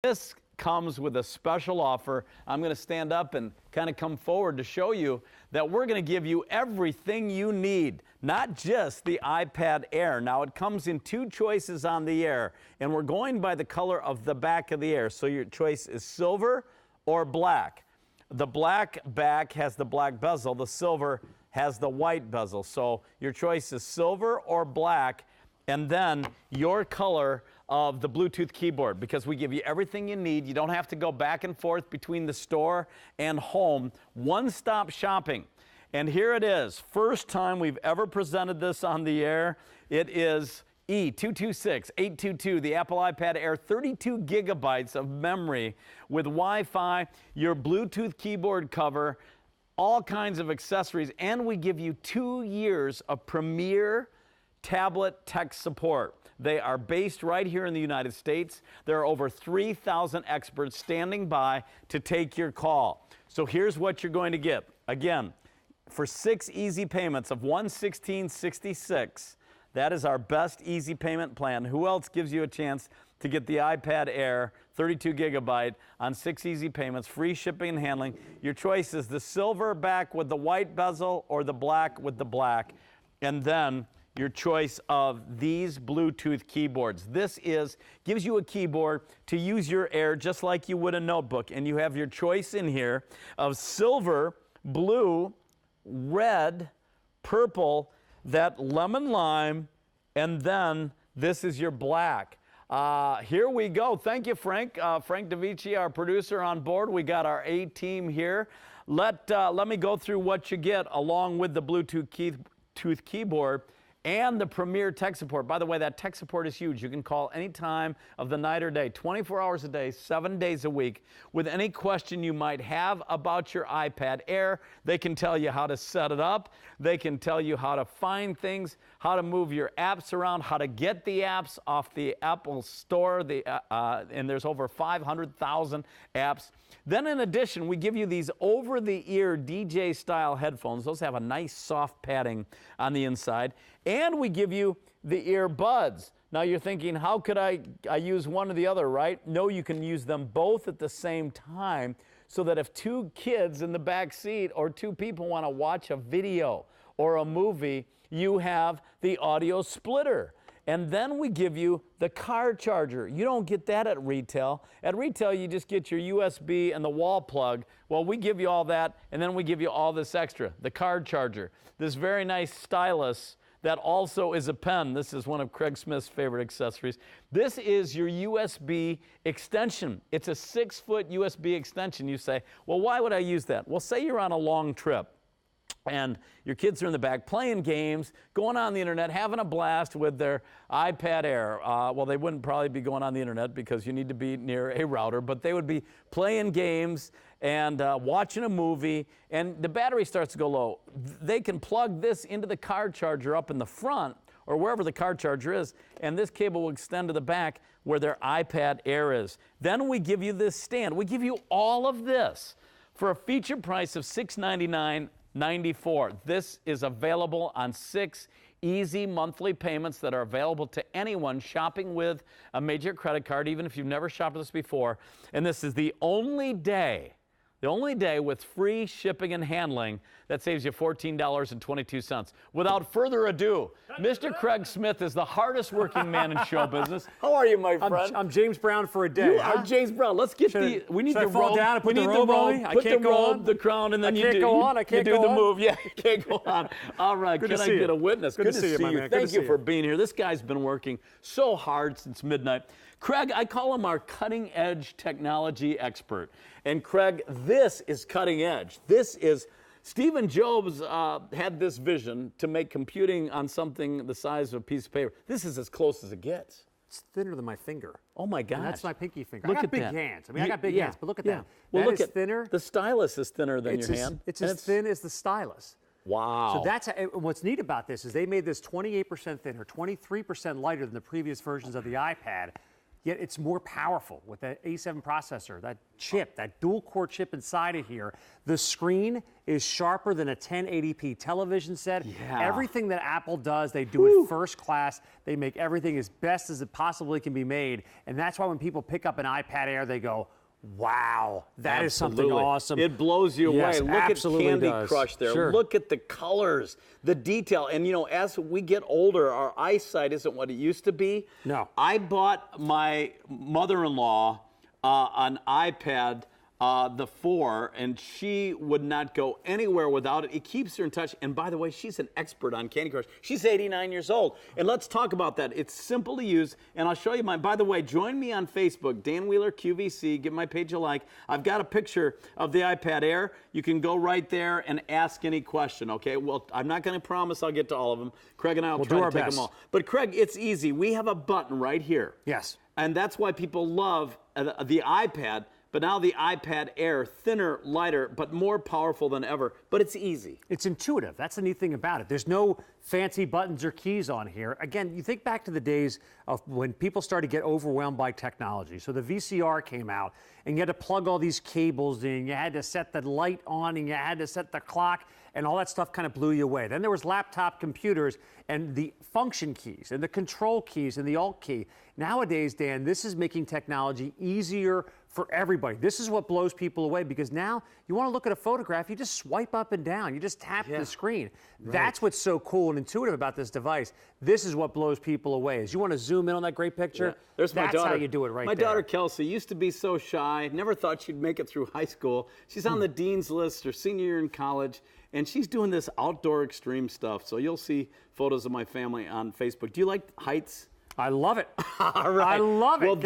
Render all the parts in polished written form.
This comes with a special offer. I'm going to stand up and kind of come forward to show you that we're going to give you everything you need, not just the iPad Air. Now, it comes in two choices on the Air, and we're going by the color of the back of the Air. So your choice is silver or black. The black back has the black bezel. The silver has the white bezel. So your choice is silver or black, and then your color of the Bluetooth keyboard, because we give you everything you need. You don't have to go back and forth between the store and home. One-stop shopping. And here it is. First time we've ever presented this on the air. It is E226822, the Apple iPad Air, 32 gigabytes of memory with Wi-Fi, your Bluetooth keyboard cover, all kinds of accessories, and we give you 2 years of premier tablet tech support. They are based right here in the United States. There are over 3,000 experts standing by to take your call. So here's what you're going to get. Again, for 6 easy payments of $116.66, that is our best easy payment plan. Who else gives you a chance to get the iPad Air 32 gigabyte on 6 easy payments, free shipping and handling? Your choice is the silver back with the white bezel or the black with the black. And then your choice of these Bluetooth keyboards. This gives you a keyboard to use your Air just like you would a notebook. And you have your choice in here of silver, blue, red, purple, that lemon lime, and then this is your black. Here we go. Thank you, Frank. Frank DeVici, our producer, on board. We got our A-team here. Let me go through what you get along with the Bluetooth keyboard and the premier tech support. By the way, that tech support is huge. You can call any time of the night or day, 24 hours a day, 7 days a week, with any question you might have about your iPad Air. They can tell you how to set it up. They can tell you how to find things, how to move your apps around, how to get the apps off the Apple Store, and there's over 500,000 apps. Then in addition, we give you these over-the-ear DJ-style headphones. Those have a nice soft padding on the inside. And we give you the earbuds. Now you're thinking, how could I use one or the other, right? No, you can use them both at the same time, so that if 2 kids in the back seat or 2 people want to watch a video or a movie, you have the audio splitter. And then we give you the car charger. You don't get that at retail. At retail, you just get your USB and the wall plug. Well, we give you all that, and then we give you all this extra, the car charger. This very nice stylus that also is a pen. This is one of Craig Smith's favorite accessories. This is your USB extension. It's a 6-foot USB extension. You say, well, why would I use that? Well, say you're on a long trip, and your kids are in the back playing games, going on the internet, having a blast with their iPad Air. Well, they wouldn't probably be going on the internet because you need to be near a router, but they would be playing games and watching a movie, and the battery starts to go low. They can plug this into the car charger up in the front or wherever the car charger is, and this cable will extend to the back where their iPad Air is. Then we give you this stand. We give you all of this for a feature price of $699.94. This is available on 6 easy monthly payments that are available to anyone shopping with a major credit card, even if you've never shopped with us before. And this is the only day with free shipping and handling that saves you $14.22. Without further ado, Mr. Craig Smith is the hardest working man in show business. How are you, my friend? I'm James Brown for a day. You are James Brown. Let's get we need the robe. Fall down and put the robe on me? Put the robe, the crown, and then you do the move. Yeah, you can't go on. All right, can I get a witness? Good to see you, my man. Thank you for being here. This guy's been working so hard since midnight. Craig, I call him our cutting-edge technology expert. And Craig, this is cutting edge. This is, Stephen Jobs had this vision to make computing on something the size of a piece of paper. This is as close as it gets. It's thinner than my finger. Oh my gosh. And that's my pinky finger. Look I got at big that. hands. I mean, I got big hands, but look at that. Well, that look is at thinner. The stylus is thinner than your hand. It's as thin as the stylus. Wow. So that's what's neat about this is they made this 28% thinner, 23% lighter than the previous versions of the iPad. yet it's more powerful with that A7 processor, that chip, that dual-core chip inside of here. The screen is sharper than a 1080p television set. Yeah. Everything that Apple does, they do it first class. They make everything as best as it possibly can be made. And that's why when people pick up an iPad Air, they go, wow, that is something awesome. It blows you Yes, away. Look at Candy does. Crush there. Sure. Look at the colors, the detail. And you know, as we get older, our eyesight isn't what it used to be. No. I bought my mother-in-law an iPad, the 4, and she would not go anywhere without it. It keeps her in touch. And by the way, she's an expert on Candy Crush. She's 89 years old. And let's talk about that. It's simple to use, and I'll show you mine. By the way, join me on Facebook, Dan Wheeler QVC. Give my page a like. I've got a picture of the iPad Air. You can go right there and ask any question, okay? Well, I'm not going to promise I'll get to all of them. Craig and I will try to take them all. But Craig, it's easy. We have a button right here. Yes. And that's why people love the iPad. But now the iPad Air, thinner, lighter, but more powerful than ever. But it's easy. It's intuitive. That's the neat thing about it. There's no fancy buttons or keys on here. Again, you think back to the days of when people started to get overwhelmed by technology. So the VCR came out, and you had to plug all these cables in. You had to set the light on, and you had to set the clock, and all that stuff kind of blew you away. Then there was laptop computers and the function keys and the control keys and the alt key. Nowadays, Dan, this is making technology easier for everybody. This is what blows people away, because now you want to look at a photograph, you just swipe up and down, you just tap the screen. Right. That's what's so cool and intuitive about this device. This is what blows people away. Is you want to zoom in on that great picture? Yeah. There's my daughter. That's how you do it right there. My daughter Kelsey used to be so shy, never thought she'd make it through high school. She's on the dean's list her senior year in college, and she's doing this outdoor extreme stuff. So you'll see photos of my family on Facebook. Do you like heights? I love it. All right. I love it. Well,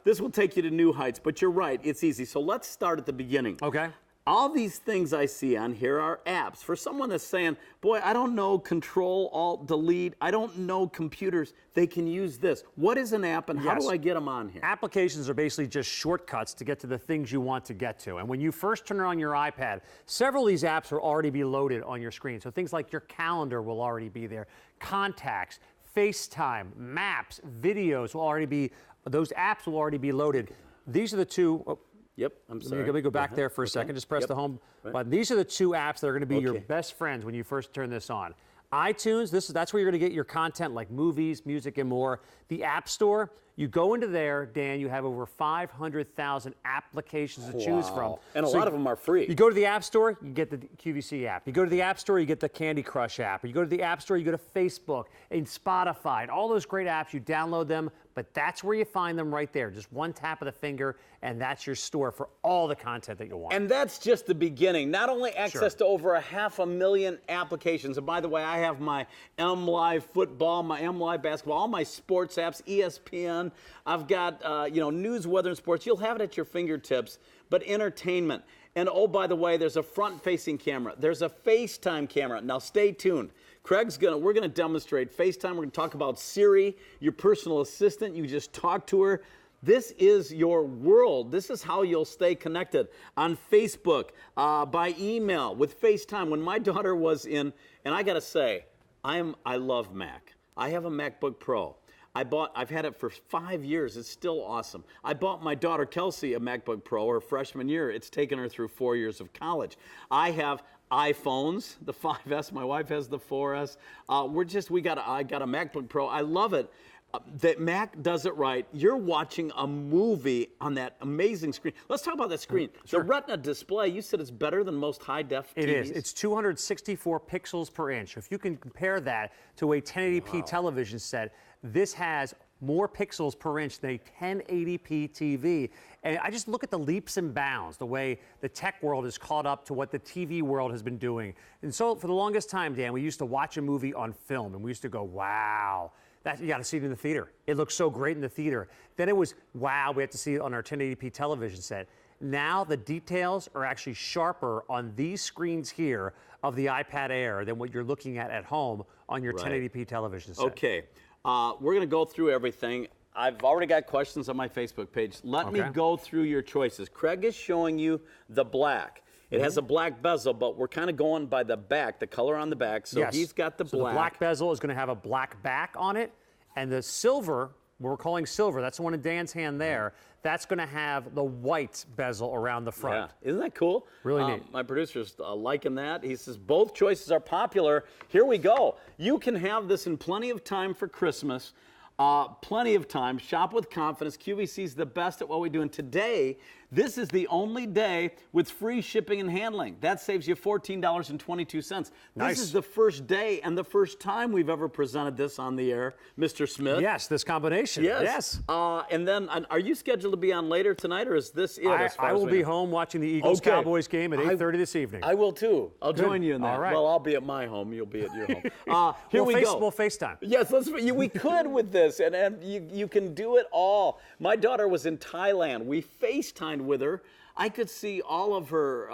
This will take you to new heights, but you're right. It's easy. So let's start at the beginning. Okay. All these things I see on here are apps. For someone that's saying, boy, I don't know Control, Alt, Delete, I don't know computers, they can use this. What is an app, and how do I get them on here? Applications are basically just shortcuts to get to the things you want to get to. And when you first turn on your iPad, several of these apps will already be loaded on your screen. So things like your calendar will already be there. Contacts, FaceTime, Maps, videos will already be, those apps will already be loaded. These are the two. Oh, yep, I'm sorry. Let me go back there for a second. Just press the home button. These are the two apps that are going to be your best friends when you first turn this on. iTunes, that's where you're going to get your content like movies, music, and more. The App Store, you go into there, Dan, you have over 500,000 applications to choose from. And a lot of them are free. You go to the App Store, you get the QVC app. You go to the App Store, you get the Candy Crush app. Or you go to the App Store, you go to Facebook and Spotify. And all those great apps, you download them, but that's where you find them right there. Just one tap of the finger, and that's your store for all the content that you want. And that's just the beginning. Not only access to over 500,000 applications, and by the way, I have my M Live football, my M Live basketball, all my sports apps, ESPN. I've got, news, weather, and sports. You'll have it at your fingertips, but entertainment. And oh, by the way, there's a front-facing camera. There's a FaceTime camera. Now, stay tuned. We're gonna demonstrate FaceTime. We're gonna talk about Siri, your personal assistant. You just talk to her. This is your world. This is how you'll stay connected on Facebook, by email, with FaceTime. When my daughter was in, and I gotta say, I love Mac. I have a MacBook Pro. I've had it for 5 years. It's still awesome. I bought my daughter Kelsey a MacBook Pro her freshman year. It's taken her through 4 years of college. I have iPhones, the 5S. My wife has the 4S. I got a MacBook Pro. I love it. That Mac does it right. You're watching a movie on that amazing screen. Let's talk about that screen. Sure. The Retina display, you said it's better than most high-def TVs? It is. It's 264 pixels per inch. If you can compare that to a 1080p television set, this has more pixels per inch than a 1080p TV. And I just look at the leaps and bounds, the way the tech world is caught up to what the TV world has been doing. And so for the longest time, Dan, we used to watch a movie on film, and we used to go, wow. You got to see it in the theater. It looks so great in the theater. Then it was, wow, we have to see it on our 1080p television set. Now the details are actually sharper on these screens here of the iPad Air than what you're looking at home on your 1080p television set. Okay, we're going to go through everything. I've already got questions on my Facebook page. Let me go through your choices. Craig is showing you the black. It has a black bezel, but we're kind of going by the back, the color on the back. So he's got the black. The black bezel is going to have a black back on it, and the silver what we're calling silver, that's the one in Dan's hand there, that's going to have the white bezel around the front. Yeah, isn't that cool? Really neat. My producer's liking that. He says both choices are popular. Here we go. You can have this in plenty of time for Christmas. Plenty of time. Shop with confidence. QVC is the best at what we do. And today, this is the only day with free shipping and handling. That saves you $14.22. Nice. This is the first day and the first time we've ever presented this on the air, Mr. Smith. Yes, this combination. Yes. And then, are you scheduled to be on later tonight, or is this it? I will be home watching the Eagles-Cowboys game at 8:30 this evening. I will too. I'll join you in that. All right. Well, I'll be at my home. You'll be at your home. Here we go. We'll FaceTime. Yes, we could with this, and you can do it all. My daughter was in Thailand. We FaceTimed with her. I could see all of her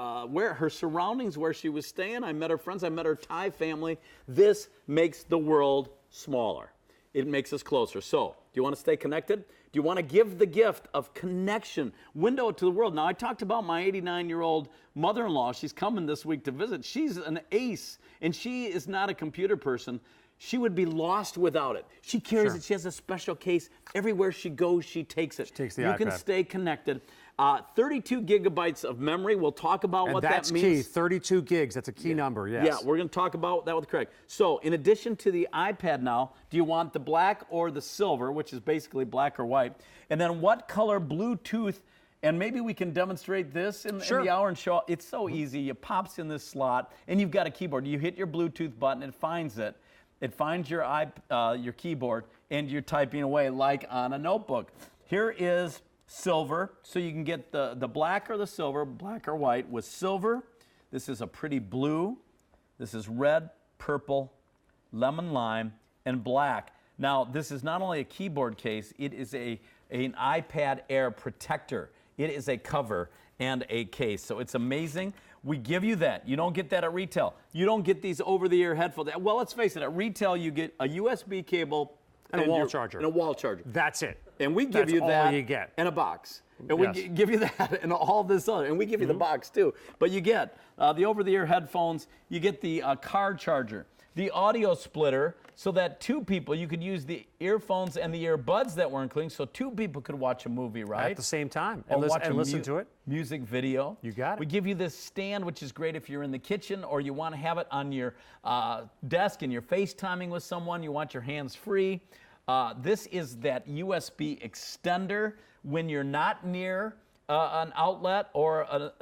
her surroundings where she was staying. I met her friends. I met her Thai family. This makes the world smaller. It makes us closer. So, do you want to stay connected? Do you want to give the gift of connection, window to the world? Now, I talked about my 89-year-old mother-in-law. She's coming this week to visit. She's an ace, and she is not a computer person. She would be lost without it. She carries it. She has a special case. Everywhere she goes, she takes it. She takes the iPad. You can stay connected. 32 gigabytes of memory. We'll talk about what that means. That's key. 32 gigs. That's a key number, yes. Yeah, we're going to talk about that with Craig. So, in addition to the iPad now, do you want the black or the silver, which is basically black or white? And then what color Bluetooth? And maybe we can demonstrate this in the hour and show. It's so easy. It pops in this slot, and you've got a keyboard. You hit your Bluetooth button, it finds it. It finds your keyboard, and you're typing away like on a notebook. Here is silver, so you can get the black or the silver, black or white. With silver, this is a pretty blue. This is red, purple, lemon lime, and black. Now, this is not only a keyboard case, it is an iPad Air protector. It is a cover and a case, so it's amazing. We give you that. You don't get that at retail. You don't get these over-the-ear headphones. Well, let's face it, at retail you get a USB cable and a wall charger. And a wall charger. That's it. And we give you that. That's all you get. And a box. And we give you that and all this other. And we give you the box too. But you get the over-the-ear headphones. You get the car charger. The audio splitter, so that two people, you could use the earphones and the earbuds that were included, so two people could watch a movie, right? At the same time. Or And, watch and listen to it. Music video. You got it. We give you this stand, which is great if you're in the kitchen or you want to have it on your desk and you're FaceTiming with someone, you want your hands free. This is that USB extender when you're not near an outlet or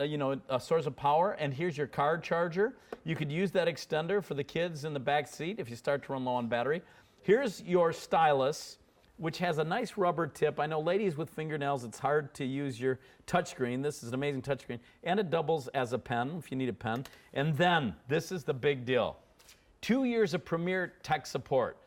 a source of power, and here's your car charger. You could use that extender for the kids in the back seat if you start to run low on battery. Here's your stylus, which has a nice rubber tip. I know ladies with fingernails, it's hard to use your touchscreen. This is an amazing touchscreen, and it doubles as a pen if you need a pen. And then, this is the big deal. 2 years of premier tech support.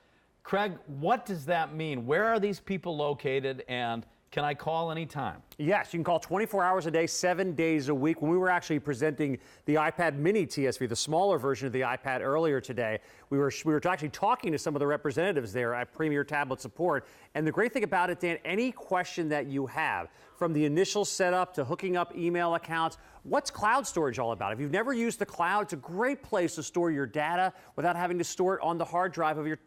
Craig, what does that mean? Where are these people located, and can I call anytime? Yes, you can call 24 hours a day, 7 days a week. When we were actually presenting the iPad mini TSV, the smaller version of the iPad earlier today, we were actually talking to some of the representatives there at Premier Tablet Support. And the great thing about it, Dan, any question that you have, from the initial setup to hooking up email accounts, what's cloud storage all about? If you've never used the cloud, it's a great place to store your data without having to store it on the hard drive of your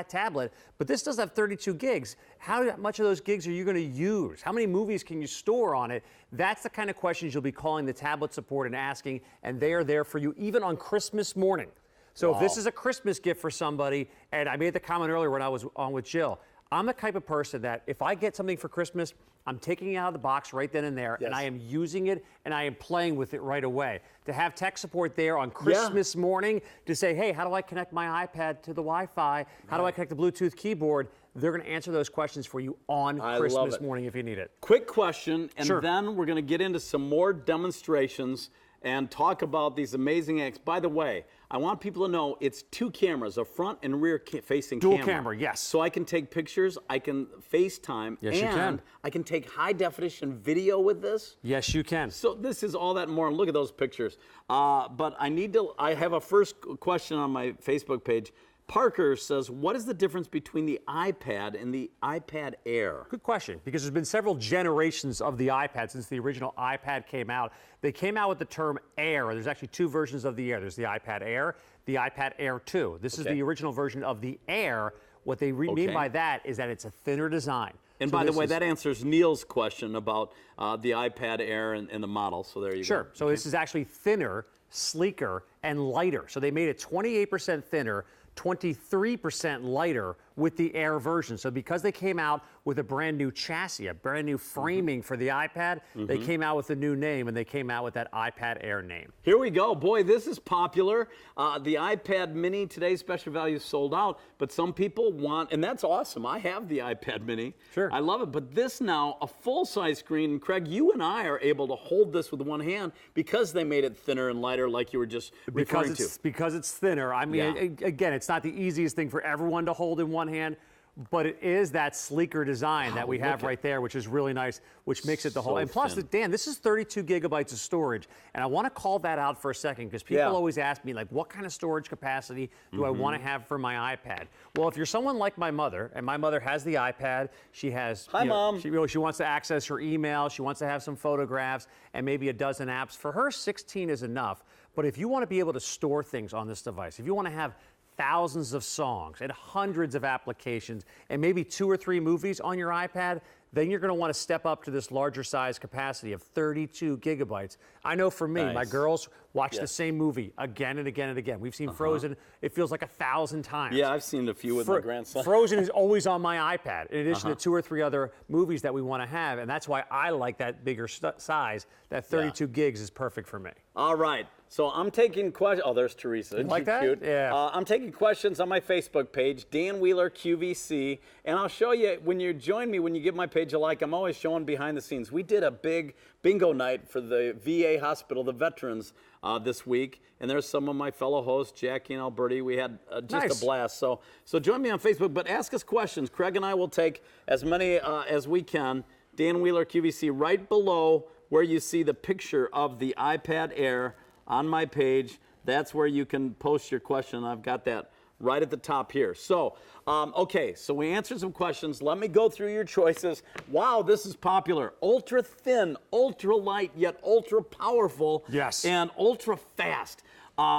tablet. But this does have 32 gigs. How much of those gigs are you going to use? How many movies can you store on it? That's the kind of questions you'll be calling the tablet support and asking, and they are there for you even on Christmas morning. So if this is a Christmas gift for somebody, and I made the comment earlier when I was on with Jill, I'm the type of person that if I get something for Christmas, I'm taking it out of the box right then and there, and I am using it, and I am playing with it right away. To have tech support there on Christmas morning to say, hey, how do I connect my iPad to the Wi-Fi? How do I connect the Bluetooth keyboard? They're going to answer those questions for you on Christmas morning if you need it. Quick question, and then we're going to get into some more demonstrations and talk about these amazing apps. By the way, I want people to know it's two cameras, a front and rear facing camera. Dual camera, yes. So I can take pictures, I can FaceTime, yes, you can. I can take high definition video with this. Yes, you can. So this is all that and more, and look at those pictures. But I have a first question on my Facebook page. Parker says, what is the difference between the iPad and the iPad Air? Good question, because there's been several generations of the iPad since the original iPad came out. They came out with the term Air. There's actually two versions of the Air. There's the iPad Air, the iPad Air 2. This is the original version of the Air. What they mean by that is that it's a thinner design. And by the way, that answers Neil's question about the iPad Air and the model. So there you go. Sure. So this is actually thinner, sleeker, and lighter. So they made it 28% thinner, 23% lighter with the Air version. So because they came out with a brand new chassis, a brand new framing for the iPad, they came out with a new name, and they came out with that iPad Air name. Here we go. Boy, this is popular. The iPad mini, today's special value, is sold out, but some people want, and that's awesome. I have the iPad mini. Sure. I love it. But this now, a full-size screen, and Craig, you and I are able to hold this with one hand because they made it thinner and lighter like you were just referring to. Because it's thinner. I mean, again, it's not the easiest thing for everyone to hold in one hand, but it is that sleeker design that we have right there, which is really nice, which makes it the whole. And plus, Dan, this is 32 gigabytes of storage, and I want to call that out for a second because people always ask me, like, what kind of storage capacity do I want to have for my iPad? Well, if you're someone like my mother, and my mother has the iPad, she has. Hi, Mom. She wants to access her email, she wants to have some photographs, and maybe a dozen apps. For her, 16 is enough. But if you want to be able to store things on this device, if you want to have thousands of songs and hundreds of applications and maybe 2 or 3 movies on your iPad, then you're going to want to step up to this larger size capacity of 32 gigabytes. I know for me, my girls watch the same movie again and again and again. We've seen Frozen, it feels like 1,000 times. Yeah, I've seen a few with my grandson. Frozen is always on my iPad, in addition to 2 or 3 other movies that we want to have, and that's why I like that bigger size. That 32 gigs is perfect for me. All right. So I'm taking questions. Oh, there's Teresa. Isn't like she that? cute? Yeah. I'm taking questions on my Facebook page, Dan Wheeler QVC, and I'll show you when you join me, when you give my page a like, I'm always showing behind the scenes. We did a big bingo night for the VA hospital, the veterans, this week, and there's some of my fellow hosts, Jackie and Alberti. We had just a blast. So join me on Facebook, but ask us questions. Craig and I will take as many as we can. Dan Wheeler QVC, right below where you see the picture of the iPad Air on my page. That's where you can post your question. I've got that right at the top here. So, okay, so we answered some questions. Let me go through your choices. Wow, this is popular. Ultra thin, ultra light, yet ultra powerful. Yes. And ultra fast.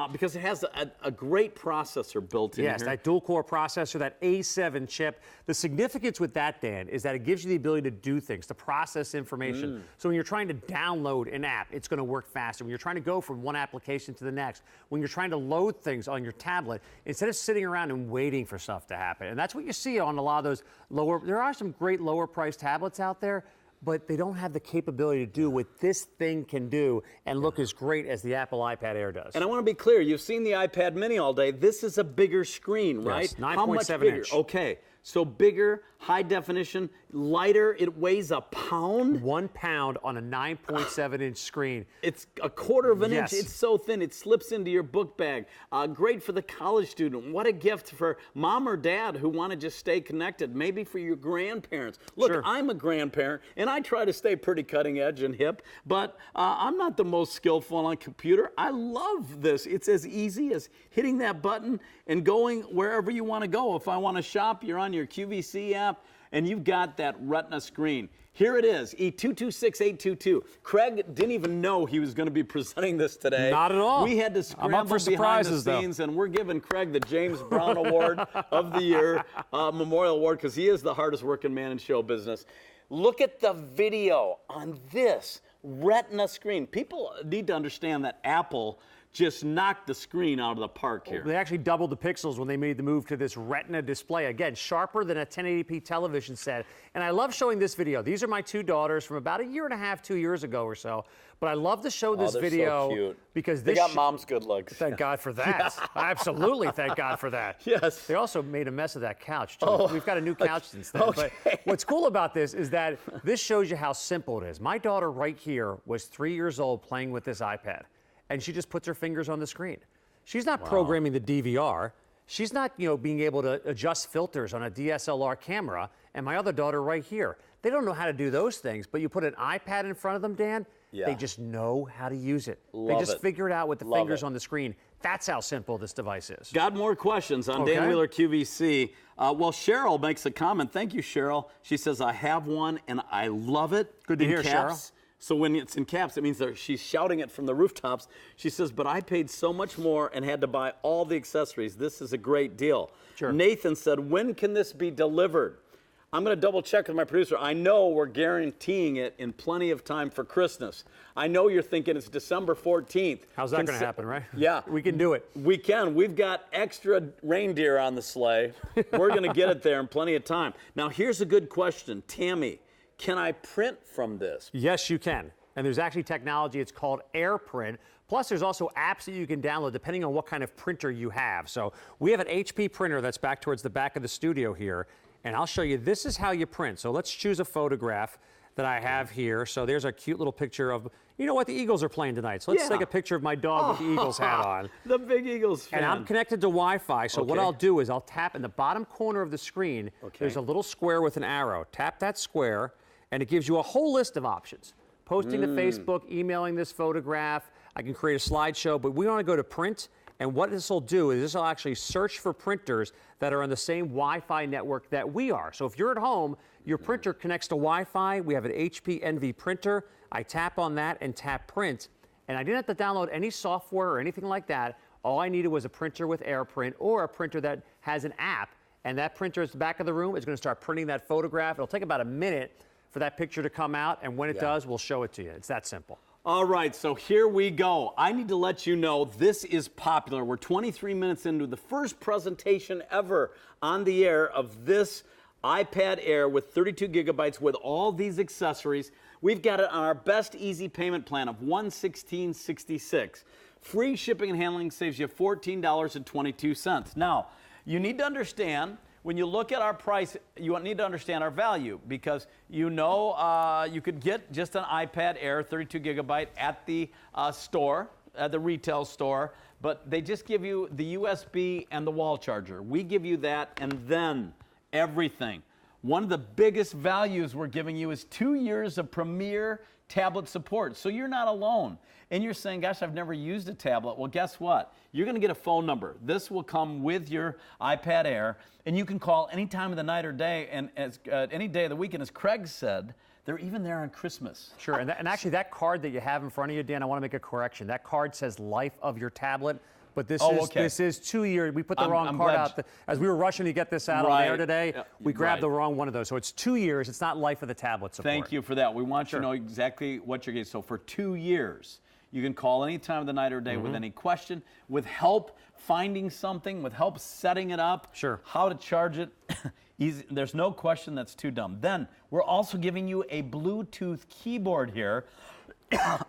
Because it has a great processor built in here. Yes, that dual-core processor, that A7 chip. The significance with that, Dan, is that it gives you the ability to do things, to process information. So when you're trying to download an app, it's going to work faster. When you're trying to go from one application to the next, when you're trying to load things on your tablet, instead of sitting around and waiting for stuff to happen. And that's what you see on a lot of those lower. There are some great lower-priced tablets out there, but they don't have the capability to do what this thing can do and look as great as the Apple iPad Air does. And I want to be clear, you've seen the iPad mini all day. This is a bigger screen, right? 9.7 inch. Okay, so bigger, high definition, lighter. It weighs a pound. 1 pound on a 9.7 inch screen. It's a quarter of an inch. It's so thin. It slips into your book bag. Great for the college student. What a gift for mom or dad who want to just stay connected. Maybe for your grandparents. Look, I'm a grandparent, and I try to stay pretty cutting edge and hip, but I'm not the most skillful on a computer. I love this. It's as easy as hitting that button and going wherever you want to go. If I want to shop, you're on your QVC app, and you've got that Retina screen. Here it is, E226822. Craig didn't even know he was going to be presenting this today. Not at all. We had to scramble behind the scenes, and we're giving Craig the James Brown Award of the Year, Memorial Award, because he is the hardest working man in show business. Look at the video on this Retina screen. People need to understand that Apple just knocked the screen out of the park here. They actually doubled the pixels when they made the move to this Retina display. Again, sharper than a 1080p television set. And I love showing this video. These are my 2 daughters from about a year and a half, 2 years ago or so. But I love to show this video so cute. Because they got mom's good looks. Thank God for that. Absolutely, thank God for that. Yes. They also made a mess of that couch, too. We've got a new couch since then. But what's cool about this is that this shows you how simple it is. My daughter right here was 3 years old playing with this iPad, and she just puts her fingers on the screen. She's not programming the DVR. She's not, being able to adjust filters on a DSLR camera. And my other daughter right here, they don't know how to do those things, but you put an iPad in front of them, Dan, they just know how to use it. They just figure it out with the fingers on the screen. That's how simple this device is. Got more questions on Dan Wheeler QVC. Well, Cheryl makes a comment. Thank you, Cheryl. She says, I have one and I love it. Good to hear, caps. Cheryl. So when it's in caps, it means she's shouting it from the rooftops. She says, but I paid so much more and had to buy all the accessories. This is a great deal. Sure. Nathan said, when can this be delivered? I'm going to double check with my producer. I know we're guaranteeing it in plenty of time for Christmas. I know you're thinking it's December 14th. How's that going to happen, right? Yeah. We can do it. We can. We've got extra reindeer on the sleigh. We're going to get it there in plenty of time. Now, here's a good question. Tammy, can I print from this? Yes, you can. And there's actually technology, it's called AirPrint. Plus, there's also apps that you can download depending on what kind of printer you have. So we have an HP printer that's back towards the back of the studio here. And I'll show you, this is how you print. So let's choose a photograph that I have here. So there's a cute little picture of, you know what, the Eagles are playing tonight. So let's take a picture of my dog with the Eagles hat on. The big Eagles fan. And I'm connected to Wi-Fi. So what I'll do is I'll tap in the bottom corner of the screen. There's a little square with an arrow. Tap that square, and it gives you a whole list of options. Posting to Facebook, emailing this photograph. I can create a slideshow, but we want to go to print. And what this will do is this will actually search for printers that are on the same Wi-Fi network that we are. So if you're at home, your printer connects to Wi-Fi. We have an HP Envy printer. I tap on that and tap print. And I didn't have to download any software or anything like that. All I needed was a printer with AirPrint or a printer that has an app. And that printer is the back of the room. It's going to start printing that photograph. It'll take about a minute for that picture to come out. And when it does, we'll show it to you. It's that simple. All right, so here we go. I need to let you know this is popular. We're 23 minutes into the first presentation ever on the air of this iPad Air with 32 gigabytes with all these accessories. We've got it on our best easy payment plan of $116.66. Free shipping and handling saves you $14.22. Now, you need to understand, when you look at our price, you need to understand our value, because you know you could get just an iPad Air 32 gigabyte at the store, at the retail store, but they just give you the USB and the wall charger. We give you that and then everything. One of the biggest values we're giving you is 2 years of premier tablet support, so you're not alone. And you're saying, gosh, I've never used a tablet. Well, guess what? You're going to get a phone number. This will come with your iPad Air, and you can call any time of the night or day, and as, any day of the week. And as Craig said, they're even there on Christmas. Sure, and actually that card that you have in front of you, Dan, I want to make a correction. That card says life of your tablet. But this this is 2 years. We put the wrong card out. As we were rushing to get this out on the air today, we grabbed the wrong one of those. So it's 2 years. It's not life of the tablet support. Thank you for that. We want you to know exactly what you're getting. So for 2 years, you can call any time of the night or day with any question, with help finding something, with help setting it up, how to charge it. Easy. There's no question that's too dumb. Then we're also giving you a Bluetooth keyboard here,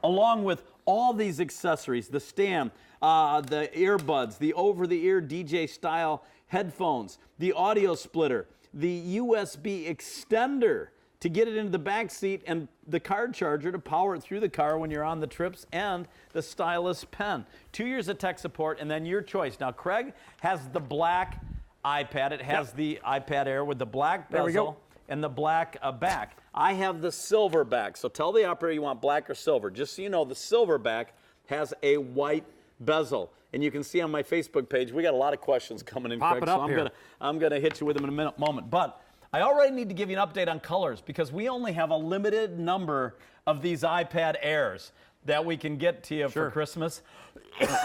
along with all these accessories, the stand, the earbuds, the over-the-ear DJ-style headphones, the audio splitter, the USB extender to get it into the back seat, and the card charger to power it through the car when you're on the trips, and the stylus pen. 2 years of tech support, and then your choice. Now, Craig has the black iPad. It has the iPad Air with the black bezel and the black back. I have the silver back. So tell the operator you want black or silver. Just so you know, the silver back has a white bezel. And you can see on my Facebook page, we got a lot of questions coming in, Craig. So I'm gonna hit you with them in a moment. But I already need to give you an update on colors, because we only have a limited number of these iPad Airs that we can get to you for Christmas.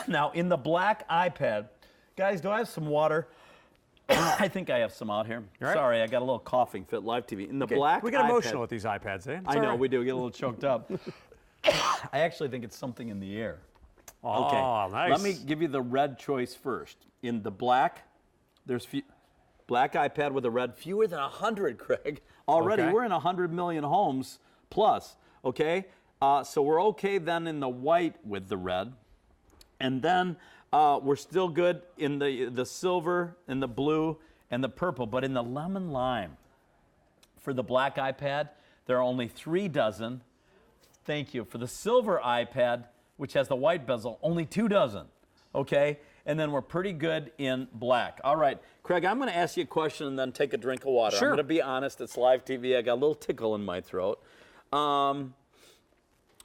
Now, in the black iPad, guys, do I have some water? I think I have some out here. Right. Sorry, I got a little coughing fit, live TV. In the black we get emotional with these iPads, eh? I know, we do. We get a little choked up. I actually think it's something in the air. Oh, nice. Let me give you the red choice first. In the black, there's black iPad with a red, fewer than 100, Craig. Already, we're in 100 million homes plus, okay? So we're okay then in the white with the red. And then we're still good in the silver and the blue and the purple. But in the lemon lime, for the black iPad, there are only 3 dozen. Thank you. For the silver iPad, which has the white bezel, only 2 dozen, okay? And then we're pretty good in black. All right, Craig, I'm going to ask you a question and then take a drink of water. I'm going to be honest, it's live TV. I got a little tickle in my throat.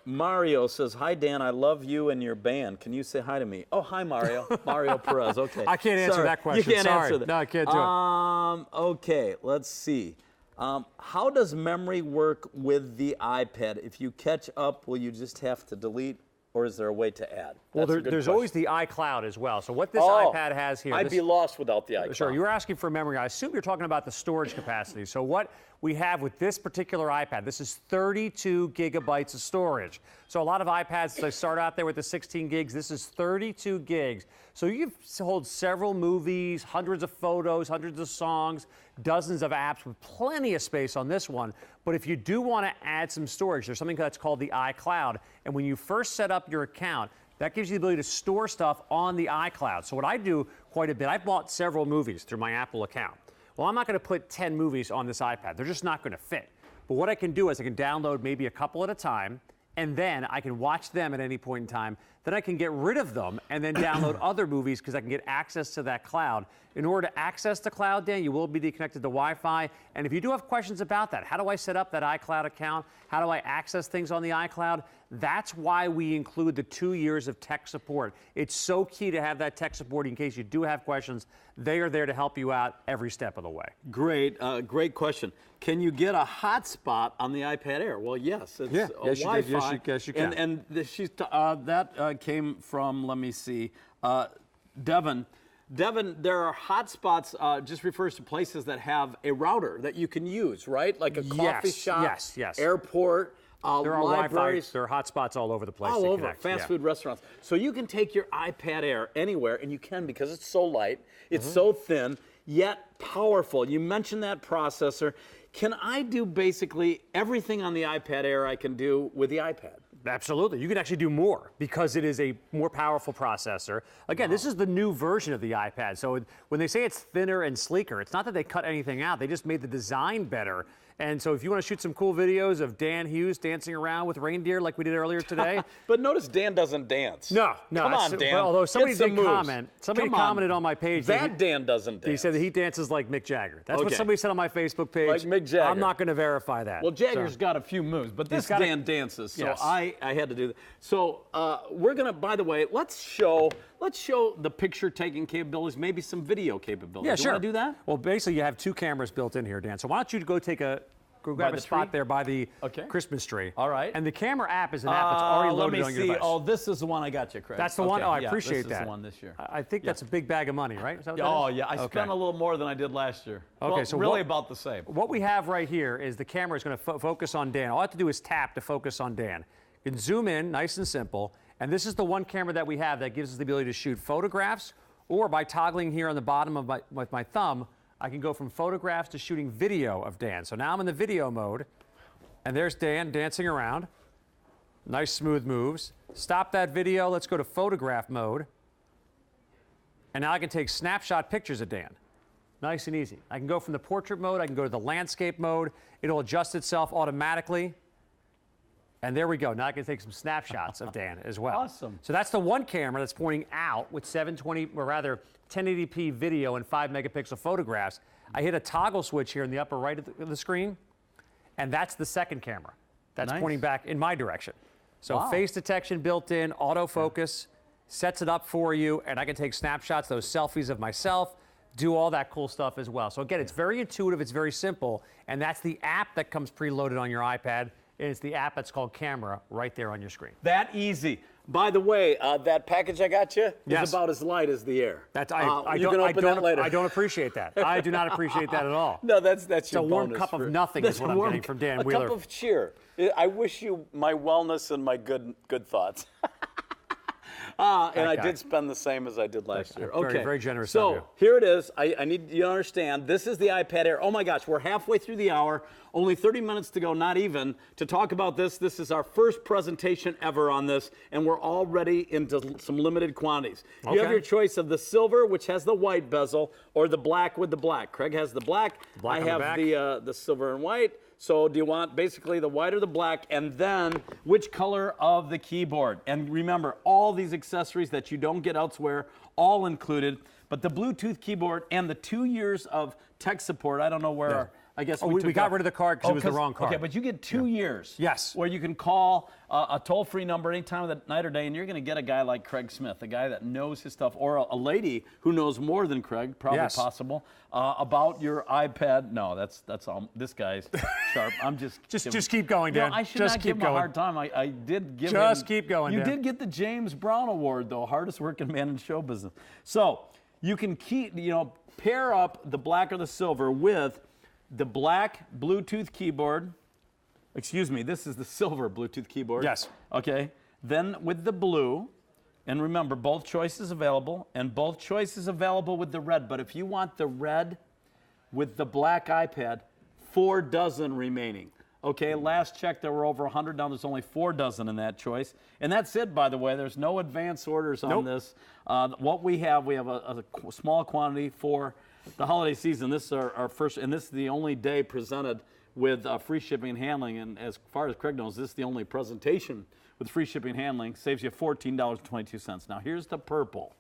Mario says, hi, Dan, I love you and your band. Can you say hi to me? Oh, hi, Mario. Mario Perez, okay. I can't answer that question. You can't answer that. No, I can't do it. Okay, let's see. How does memory work with the iPad? If you catch up, will you just have to delete or is there a way to add? Well, That's a good there's question. always the iCloud as well. So what this iPad has here. I'd be lost without the iCloud. Sure, you were asking for memory. I assume you're talking about the storage capacity. So what we have with this particular iPad, this is 32 gigabytes of storage. So a lot of iPads, they start out there with the 16 gigs. This is 32 gigs. So you can hold several movies, hundreds of photos, hundreds of songs, dozens of apps with plenty of space on this one. But if you do want to add some storage, there's something that's called the iCloud. And when you first set up your account, that gives you the ability to store stuff on the iCloud. So what I do quite a bit, I bought several movies through my Apple account. Well, I'm not going to put 10 movies on this iPad. They're just not going to fit. But what I can do is I can download maybe a couple at a time, and then I can watch them at any point in time. Then I can get rid of them and then download other movies because I can get access to that cloud. In order to access the cloud, Dan, you will be connected to Wi-Fi. And if you do have questions about that, how do I set up that iCloud account? How do I access things on the iCloud? That's why we include the 2 years of tech support. It's so key to have that tech support in case you do have questions. They are there to help you out every step of the way. Great, great question. Can you get a hotspot on the iPad Air? Well, yes. It's Yeah, yes, Wi-Fi. yes, you can. And that came from, let me see, Devin. Devin, there are hotspots, just refers to places that have a router that you can use, right? Like a coffee shop, yes. airport, There are libraries. Wi-Fi, there are hotspots all over the place. All to over, connect. fast Yeah. food restaurants. So you can take your iPad Air anywhere, and you can because it's so light, it's so thin, yet powerful. You mentioned that processor. Can I do basically everything on the iPad Air I can do with the iPad? Absolutely. You can actually do more because it is a more powerful processor. Again, this is the new version of the iPad. So when they say it's thinner and sleeker, it's not that they cut anything out. They just made the design better. And so if you want to shoot some cool videos of Dan Hughes dancing around with reindeer like we did earlier today. But notice Dan doesn't dance. No. Come on, Dan. Well, although somebody Get some did moves. comment. Somebody commented on my page. That Dan doesn't dance. He said that he dances like Mick Jagger. That's what Okay. somebody said on my Facebook page. Like Mick Jagger. I'm not going to verify that. Well, Jagger's got a few moves, but this got Dan dances, so Yes. I had to do that. So we're gonna, by the way, let's show the picture taking capabilities, maybe some video capabilities. Yeah, You sure. want to do that? Well, basically, you have two cameras built in here, Dan. So why don't you go grab the a spot tree? there by the Okay. Christmas tree. All right. And the camera app is an app that's already loaded on your device. Oh, this is the one I got you, Craig. That's the one? Oh, I yeah, appreciate this that. is the one this year. I think that's a big bag of money, right? Is that what that Oh, is? yeah. I spent a little more than I did last year. Okay, Well, so really about the same. What we have right here is the camera is going to focus on Dan. All I have to do is tap to focus on Dan. You can zoom in, nice and simple. And this is the one camera that we have that gives us the ability to shoot photographs, or by toggling here on the bottom of with my thumb, I can go from photographs to shooting video of Dan. So now I'm in the video mode, and there's Dan dancing around. Nice smooth moves. Stop that video, let's go to photograph mode. And now I can take snapshot pictures of Dan. Nice and easy. I can go from the portrait mode, I can go to the landscape mode. It'll adjust itself automatically. And there we go. Now I can take some snapshots of Dan as well. Awesome. So that's the one camera that's pointing out with 720, or rather 1080p video and 5 megapixel photographs. I hit a toggle switch here in the upper right of the screen, and that's the second camera. That's Nice. pointing back in my direction. So Wow. face detection built in, autofocus, sets it up for you, and I can take snapshots, those selfies of myself, do all that cool stuff as well. So again, it's very intuitive, it's very simple, and that's the app that comes preloaded on your iPad. And it's the app that's called Camera right there on your screen. That easy. By the way, that package I got you Yes. is about as light as the Air. That's you can open that later. I don't appreciate that. I do not appreciate that at all. No, that's your a warm bonus cup of for- nothing That's is what a I'm warm getting from Dan a Wheeler. cup of cheer. I wish you my wellness and my good thoughts. And I guy. did spend the same as I did last year. Very, Okay, very generous so of you. here it is. I need you to understand. This is the iPad Air. Oh my gosh, we're halfway through the hour. Only 30 minutes to go, not even, to talk about this. This is our first presentation ever on this, and we're already into some limited quantities. You have Okay. your choice of the silver, which has the white bezel, or the black with the black. Craig has the black. Black I on the have back. the silver and white. So do you want basically the white or the black, and then which color of the keyboard? And remember, all these accessories that you don't get elsewhere, all included. But the Bluetooth keyboard and the 2 years of tech support, I don't know where I guess we took got off. rid of the card because it was the wrong card. Okay, but you get 2 years. Yes. Where you can call a toll-free number any time of the night or day, and you're going to get a guy like Craig Smith, a guy that knows his stuff, or a lady who knows more than Craig, probably possible, about your iPad. No, that's all. This guy's sharp. I'm just just keep going, Dan. I should just not keep give him going. a hard time. I did give him. Just keep going, You Dan. did get the James Brown Award, though, hardest working man in show business. So you can pair up the black or the silver with the black Bluetooth keyboard. Excuse me, this is the silver Bluetooth keyboard. Yes. Okay. Then with the blue, and remember, both choices available, and both choices available with the red. But if you want the red with the black iPad, 4 dozen remaining. Okay, last check, there were over 100. Now there's only 4 dozen in that choice. And that's it, by the way. There's no advance orders on this. What we have a small quantity for the holiday season. This is our first, and this is the only day presented with free shipping and handling. And as far as Craig knows, this is the only presentation with free shipping and handling. Saves you $14.22. Now here's the purple.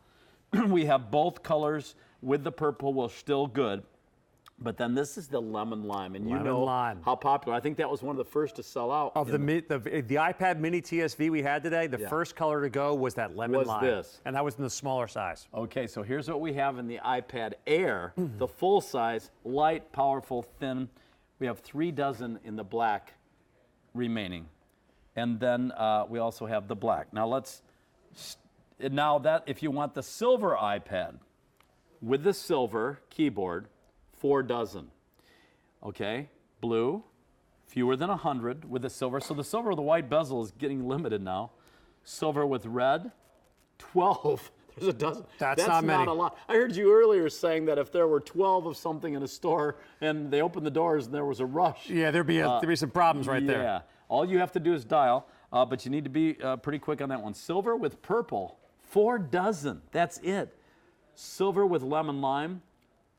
We have both colors with the purple. We're still good. But then this is the lemon lime, and you know how popular. I think that was one of the first to sell out. Of the iPad Mini TSV we had today, the first color to go was that lemon lime. This. And that was in the smaller size. Okay, so here's what we have in the iPad Air, the full size, light, powerful, thin. We have 3 dozen in the black remaining. And then we also have the black. Now if you want the silver iPad with the silver keyboard, 4 dozen. Okay, blue, fewer than 100 with the silver. So the silver with the white bezel is getting limited now. Silver with red, 12. There's a dozen. That's not many. A lot. I heard you earlier saying that if there were 12 of something in a store and they opened the doors and there was a rush. Yeah, there'd be some problems right there. Yeah, all you have to do is dial, but you need to be pretty quick on that one. Silver with purple, 4 dozen. That's it. Silver with lemon lime,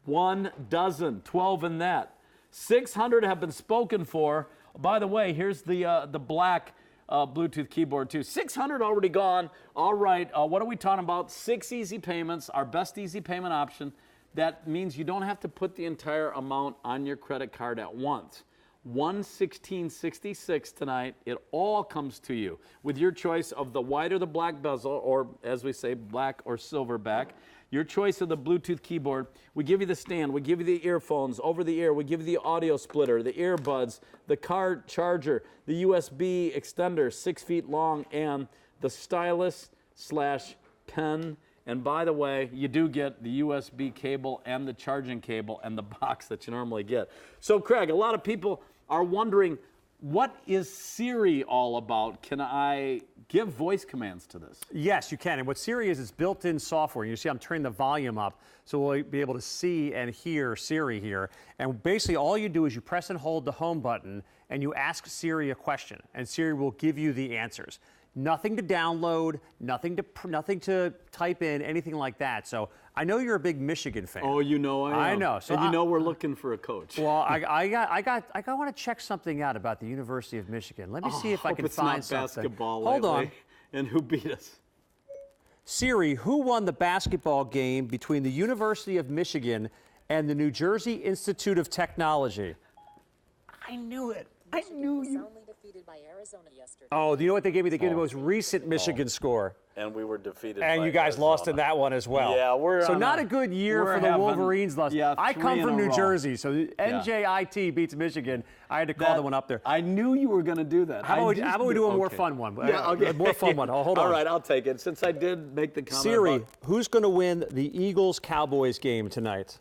1 dozen, 12 in that. 600 have been spoken for. By the way, here's the black Bluetooth keyboard too. 600 already gone. All right, what are we talking about? 6 easy payments, our best easy payment option. That means you don't have to put the entire amount on your credit card at once. $116.66 tonight. It all comes to you with your choice of the white or the black bezel, or as we say, black or silver back. Your choice of the Bluetooth keyboard. We give you the stand. We give you the earphones over the ear. We give you the audio splitter, the earbuds, the car charger, the USB extender, 6 feet long, and the stylus/pen. And by the way, you do get the USB cable and the charging cable and the box that you normally get. So, Craig, a lot of people are wondering, what is Siri all about? Can I give voice commands to this? Yes, you can. And what Siri is built-in software. You see I'm turning the volume up, so we'll be able to see and hear Siri here. And basically all you do is you press and hold the home button and you ask Siri a question, and Siri will give you the answers. Nothing to download, nothing to type in, anything like that. So I know you're a big Michigan fan. Oh, you know I am. I know. So and you know we're looking for a coach. Well, I want to check something out about the University of Michigan. Let me see if I can find something. Basketball Hold on. And who beat us? Siri, who won the basketball game between the University of Michigan and the New Jersey Institute of Technology? I knew it. I knew you. Soundly defeated by Arizona yesterday. Oh, do you know what they gave me? They gave me the most recent Michigan score. And we were defeated. And you guys lost in that one as well. Yeah, so not a good year for the Wolverines last. Yeah, I come from New Jersey, so Yeah. NJIT beats Michigan. I had to call the one up there. I knew you were going to do that. How about we do a more fun one? Yeah, okay. A more fun one. Oh, hold on. All right, I'll take it. Since I did make the comment Siri, about... who's going to win the Eagles-Cowboys game tonight?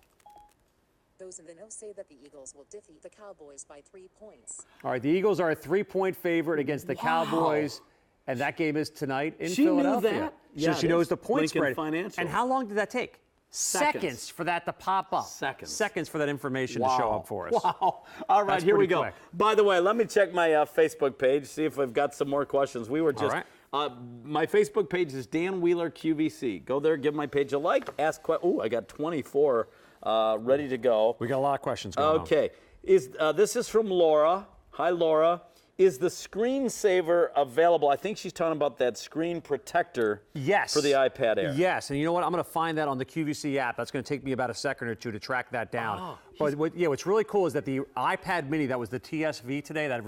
Those in the know say that the Eagles will defeat the Cowboys by 3 points. All right, the Eagles are a 3-point favorite against the Cowboys, and that game is tonight in She knew Philadelphia. that? So Yeah, she knows the point Lincoln spread. Financial. And how long did that take? Seconds for that to pop up. Seconds for that information to show up for us. Wow. All right, That's here we pretty go. quick. By the way, let me check my Facebook page, see if we've got some more questions. We were just... right. My Facebook page is Dan Wheeler QVC. Go there, give my page a like, ask questions. Oh, I got 24 ready to go. We got a lot of questions going on. Okay. This is from Laura. Hi, Laura. is the screensaver available? I think she's talking about that screen protector Yes. for the iPad Air. Yes, and you know what? I'm going to find that on the QVC app. That's going to take me about a second or two to track that down. Oh, but what's really cool is that the iPad mini, that was the TSV today, that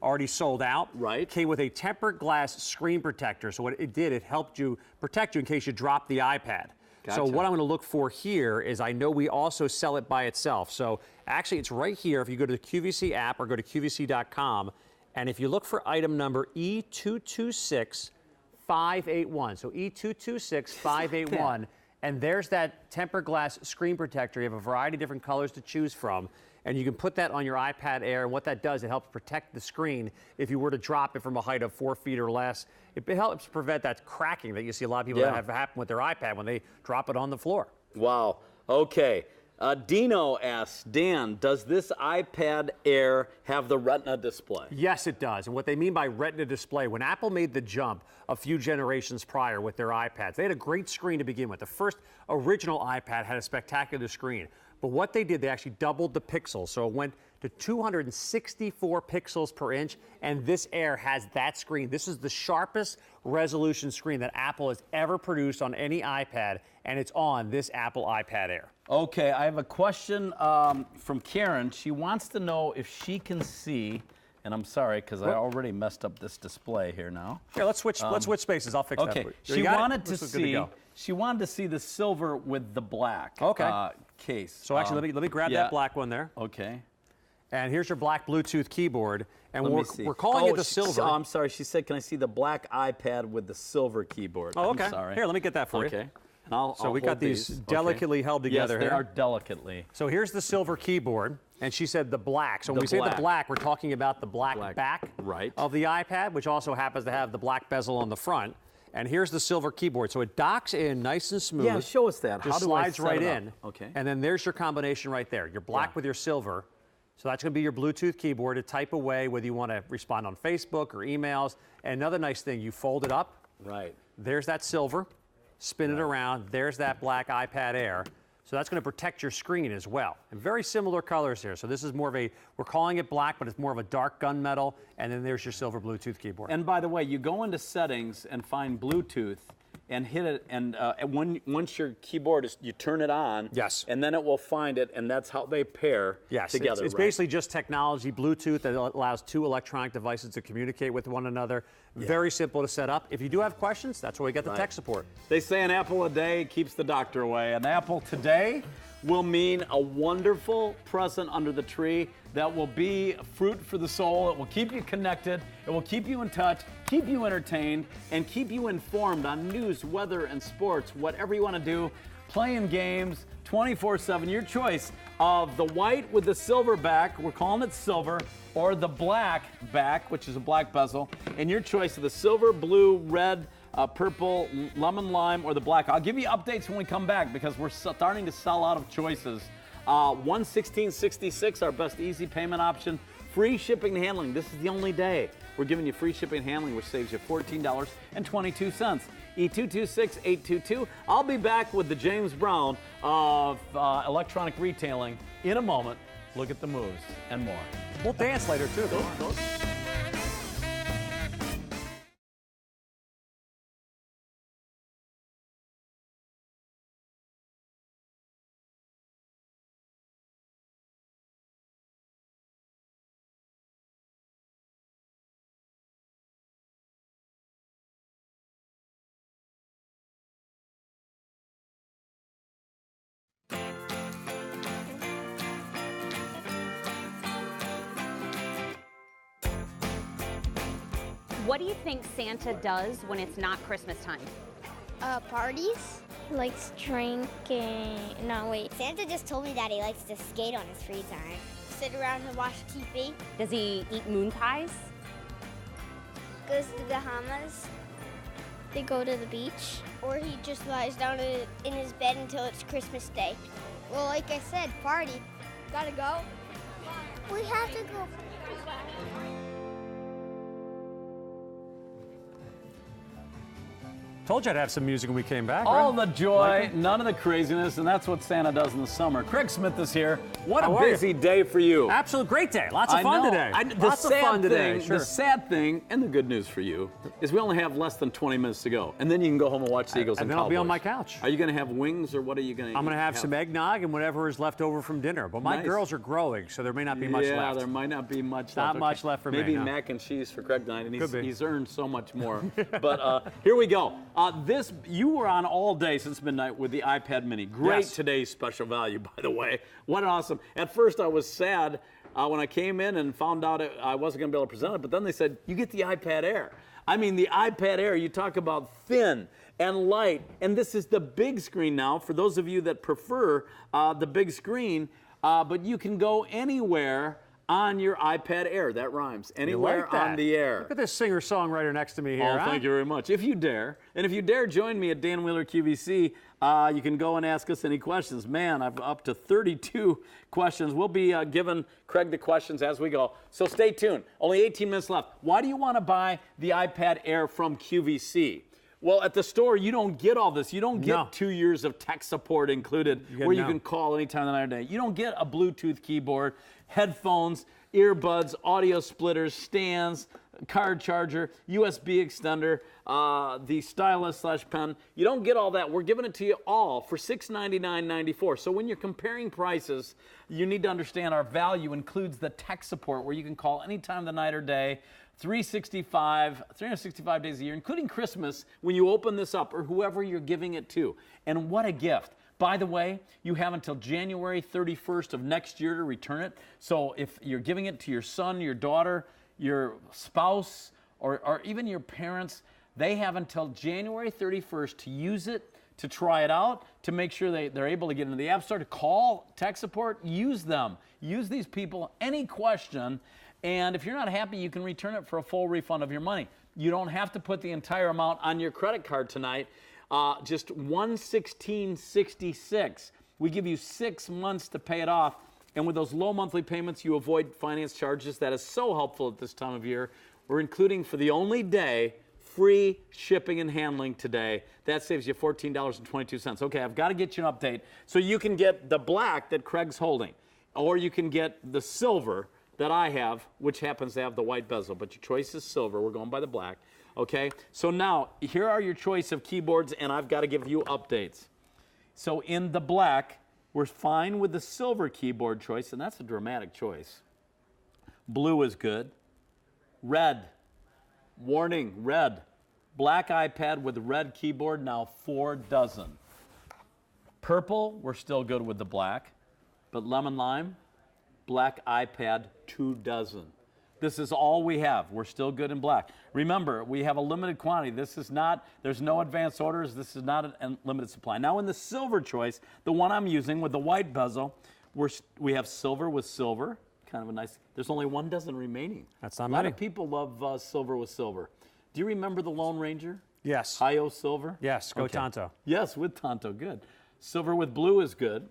already sold out, Right. came with a tempered glass screen protector. So what it did, it helped you protect you in case you drop the iPad. Gotcha. So what I'm going to look for here is, I know we also sell it by itself. So actually, it's right here. If you go to the QVC app or go to QVC.com, and if you look for item number E226581, so E226581, and there's that tempered glass screen protector. You have a variety of different colors to choose from, and you can put that on your iPad Air, and what that does, it helps protect the screen if you were to drop it from a height of 4 feet or less. It helps prevent that cracking that you see a lot of people that have happen with their iPad when they drop it on the floor. Wow. Okay. Dino asks, Dan, does this iPad Air have the Retina display? Yes, it does. And what they mean by Retina display, when Apple made the jump a few generations prior with their iPads, they had a great screen to begin with. The first original iPad had a spectacular screen. But what they did, they actually doubled the pixels. So it went to 264 pixels per inch, and this Air has that screen. This is the sharpest resolution screen that Apple has ever produced on any iPad, and it's on this Apple iPad Air. Okay, I have a question from Karen. She wants to know if she can see, and I'm sorry because I already messed up this display here now. Here, let's switch spaces. I'll fix that. Okay, for you. she wanted to see. She wanted to see the silver with the black case. So actually, let me grab that black one there. Okay. And here's your black Bluetooth keyboard, and Let me see. we're calling it the silver. I'm sorry. She said, "Can I see the black iPad with the silver keyboard?" Oh, okay. I'm sorry. Here, let me get that for you. Okay. And So we got these delicately held together yes, they here. are delicately. So here's the silver keyboard, and she said the black. So when we say the black, we're talking about the black back of the iPad, which also happens to have the black bezel on the front. And here's the silver keyboard. So it docks in nice and smooth. Yeah, show us that. Just How do I slides set right it up? in. Okay. And then there's your combination right there. Your black with your silver. So that's going to be your Bluetooth keyboard to type away, whether you want to respond on Facebook or emails. And another nice thing, you fold it up. Right. There's that silver. Spin it around. There's that black iPad Air. So that's going to protect your screen as well. And very similar colors here. So this is more of a, we're calling it black, but it's more of a dark gunmetal. And then there's your silver Bluetooth keyboard. And by the way, you go into settings and find Bluetooth and hit it, and once your keyboard is, you turn it on. Yes. And then it will find it, and that's how they pair together. It's basically just technology, Bluetooth, that allows two electronic devices to communicate with one another. Very simple to set up. If you do have questions, that's where we get the tech support. They say an apple a day keeps the doctor away. An apple today will mean a wonderful present under the tree that will be fruit for the soul. It will keep you connected. It will keep you in touch, keep you entertained, and keep you informed on news, weather, and sports. Whatever you want to do, playing games 24/7. Your choice of the white with the silver back, we're calling it silver, or the black back, which is a black bezel, and your choice of the silver, blue, red, purple, lemon lime, or the black. I'll give you updates when we come back because we're starting to sell out of choices. $116.66, our best easy payment option. Free shipping and handling. This is the only day we're giving you free shipping and handling, which saves you $14.22. E226822. I'll be back with the James Brown of electronic retailing in a moment. Look at the moves and more. We'll dance later, too. What do you think Santa does when it's not Christmas time? Parties? Likes drinking. No, wait. Santa just told me that he likes to skate on his free time. Sit around and watch TV. Does he eat moon pies? Goes to the Bahamas. They go to the beach. Or he just lies down in his bed until it's Christmas Day. Well, like I said, party. Gotta go? We have to go. Told you I'd have some music when we came back. All right? the joy, none of the craziness, and that's what Santa does in the summer. Craig Smith is here. What How a are you? busy day for you. Absolute great day. Lots of I fun know. today. The Lots of fun today. Thing, Sure. The sad thing, and the good news for you, is we only have less than 20 minutes to go, and then you can go home and watch the Eagles and and then I'll be on Cowboys. my couch. Are you going to have wings, or what are you going to? I'm going to have some eggnog and whatever is left over from dinner. But my Nice. girls are growing, so there may not be much left. Yeah, there might not be much Not left. much left for me, Maybe no. mac and cheese for Craig tonight, and Could be. he's earned so much more. But here we go. You were on all day since midnight with the iPad Mini. Great Yes. today's special value, by the way. What an awesome. At first, I was sad when I came in and found out I wasn't going to be able to present it, but then they said, you get the iPad Air. I mean, the iPad Air, you talk about thin and light, and this is the big screen now for those of you that prefer the big screen, but you can go anywhere on your iPad Air. That rhymes. Anywhere like that? on the air. Look at this singer-songwriter next to me here. Oh, thank you very much. If you dare, and if you dare join me at Dan Wheeler QVC, you can go and ask us any questions. Man, I've up to 32 questions. We'll be giving Craig the questions as we go. So stay tuned. Only 18 minutes left. Why do you want to buy the iPad Air from QVC? Well, at the store, you don't get all this. You don't get No. 2 years of tech support included get where you no. can call anytime of the night or day. You don't get a Bluetooth keyboard, headphones, earbuds, audio splitters, stands, card charger, USB extender, the stylus/pen. You don't get all that. We're giving it to you all for $699.94. So when you're comparing prices, you need to understand our value includes the tech support where you can call anytime of the night or day, 365 days a year, including Christmas when you open this up, or whoever you're giving it to. And what a gift. By the way, you have until January 31st of next year to return it. So if you're giving it to your son, your daughter, your spouse, or even your parents, they have until January 31st to use it, to try it out, to make sure they're able to get into the App Store, to call tech support, use them. Use these people, any question, and if you're not happy, you can return it for a full refund of your money. You don't have to put the entire amount on your credit card tonight. Just $116.66. We give you 6 months to pay it off. And with those low monthly payments, you avoid finance charges. That is so helpful at this time of year. We're including, for the only day, free shipping and handling today. That saves you $14.22. Okay, I've got to get you an update. So you can get the black that Craig's holding, or you can get the silver that I have, which happens to have the white bezel, but your choice is silver. We're going by the black. Okay, so now here are your choice of keyboards, and I've got to give you updates. So in the black, we're fine with the silver keyboard choice, and that's a dramatic choice. Blue is good. Red, warning, red. Black iPad with red keyboard, now 4 dozen. Purple, we're still good with the black, but lemon lime, black iPad, 2 dozen. This is all we have. We're still good in black. Remember, we have a limited quantity. This is not, there's no advanced orders. This is not a limited supply. Now in the silver choice, the one I'm using with the white bezel, we have silver with silver. Kind of a nice, there's only 1 dozen remaining. That's not A lot many. of people love silver with silver. Do you remember the Lone Ranger? Yes. Hi-Yo Silver? Yes, go Okay. Tonto. Yes, with Tonto, good. Silver with blue is good.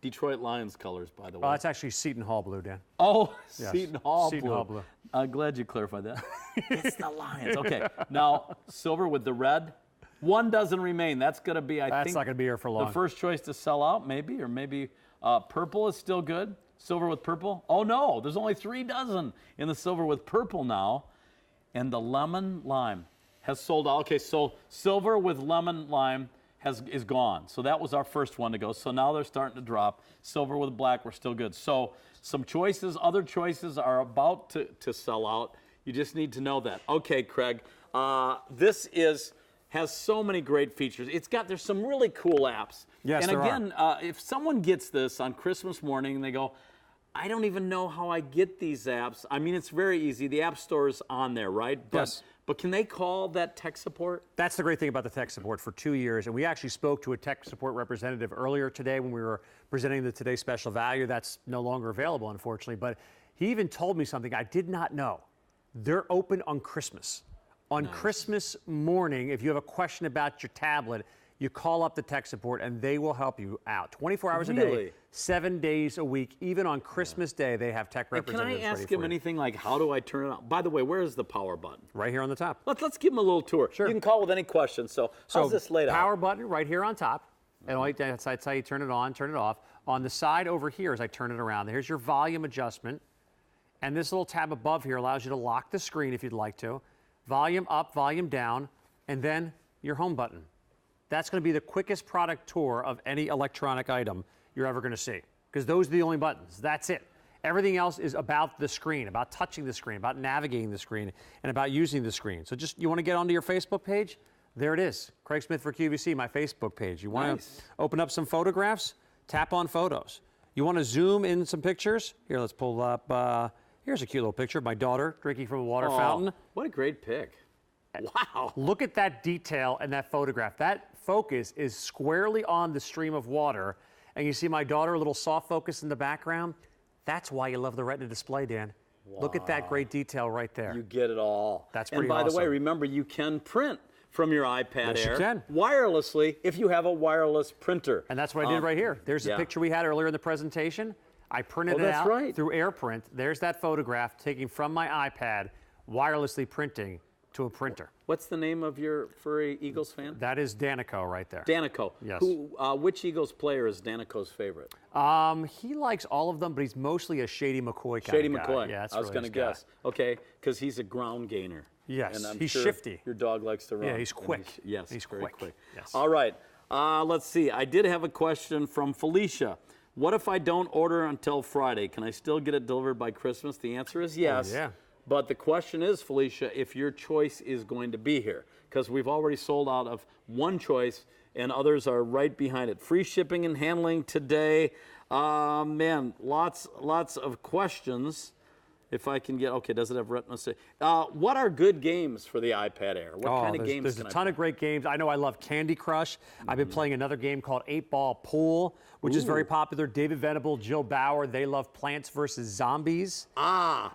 Detroit Lions colors, by the way. Well, that's actually Seton Hall blue, Dan. Oh, Yes. Seton Hall Seton blue. Hall blue. I'm glad you clarified that. It's the Lions. Okay, now silver with the red. 1 dozen remain. That's going to be, I That's think, not going to be here for long. the first choice to sell out, maybe, or maybe purple is still good. Silver with purple. Oh no, there's only 3 dozen in the silver with purple now, and the lemon lime has sold out. Okay, so silver with lemon lime is gone. So that was our first one to go. So now they're starting to drop. Silver with black, we're still good. So some choices, other choices are about to sell out. You just need to know that. Okay, Craig, this has so many great features. There's some really cool apps. Yes, and there again, if someone gets this on Christmas morning and they go, I don't even know how I get these apps. I mean, it's very easy. The App Store is on there, right? Yes. But can they call that tech support? That's the great thing about the tech support for 2 years. And we actually spoke to a tech support representative earlier today when we were presenting the Today Special Value. That's no longer available, unfortunately. But he even told me something I did not know. They're open on Christmas. On Christmas morning, if you have a question about your tablet, You call up the tech support, and they will help you out. 24 hours a Really? day, 7 days a week. Even on Christmas Day, they have tech And representatives can I ask ready him for you. anything like, how do I turn it on? By the way, where is the power button? Right here on the top. Let's give him a little tour. Sure. You can call with any questions. So how's this laid out? Power button right here on top. And that's how you turn it on, turn it off. On the side over here, as I turn it around, here's your volume adjustment. And this little tab above here allows you to lock the screen if you'd like to. Volume up, volume down, and then your home button. That's going to be the quickest product tour of any electronic item you're ever going to see, because those are the only buttons. That's it. Everything else is about the screen, about touching the screen, about navigating the screen, and about using the screen. So just, you want to get onto your Facebook page? There it is. Craig Smith for QVC, my Facebook page. You want to open up some photographs? Tap on photos. You want to zoom in some pictures? Here, let's pull up. Here's a cute little picture of my daughter drinking from a water fountain. What a great pic. Wow. Look at that detail in that photograph. That focus is squarely on the stream of water. And you see my daughter, a little soft focus in the background. That's why you love the Retina display, Dan. Wow. Look at that great detail right there. You get it all. That's pretty awesome. And by the way, awesome. remember, you can print from your iPad Yes, Air you can. wirelessly if you have a wireless printer. And that's what I did right here. There's the picture we had earlier in the presentation. I printed it out through AirPrint. There's that photograph taken from my iPad, wirelessly printing to a printer. What's the name of your furry Eagles fan? That is Danico right there. Danico. Yes. Which Eagles player is Danico's favorite? He likes all of them, but he's mostly a Shady McCoy kind Shady of guy. McCoy. Yeah, that's I was really going to his guess. Okay, because he's a ground gainer. Yes, and I'm he's sure shifty. Your dog likes to run. Yeah, he's quick. Yes, he's very quick. Yes. All right. Let's see. I did have a question from Felicia. What if I don't order until Friday? Can I still get it delivered by Christmas? The answer is yes. Oh, yeah. But the question is, Felicia, if your choice is going to be here, because we've already sold out of one choice and others are right behind it. Free shipping and handling today. Man, lots of questions. If I can get, okay, does it have Retina? What are good games for the iPad Air? What kind of games There's can a I ton play? of great games. I know I love Candy Crush. I've been playing another game called 8-Ball Pool, which is very popular. David Venable, Jill Bauer, they love Plants vs. Zombies.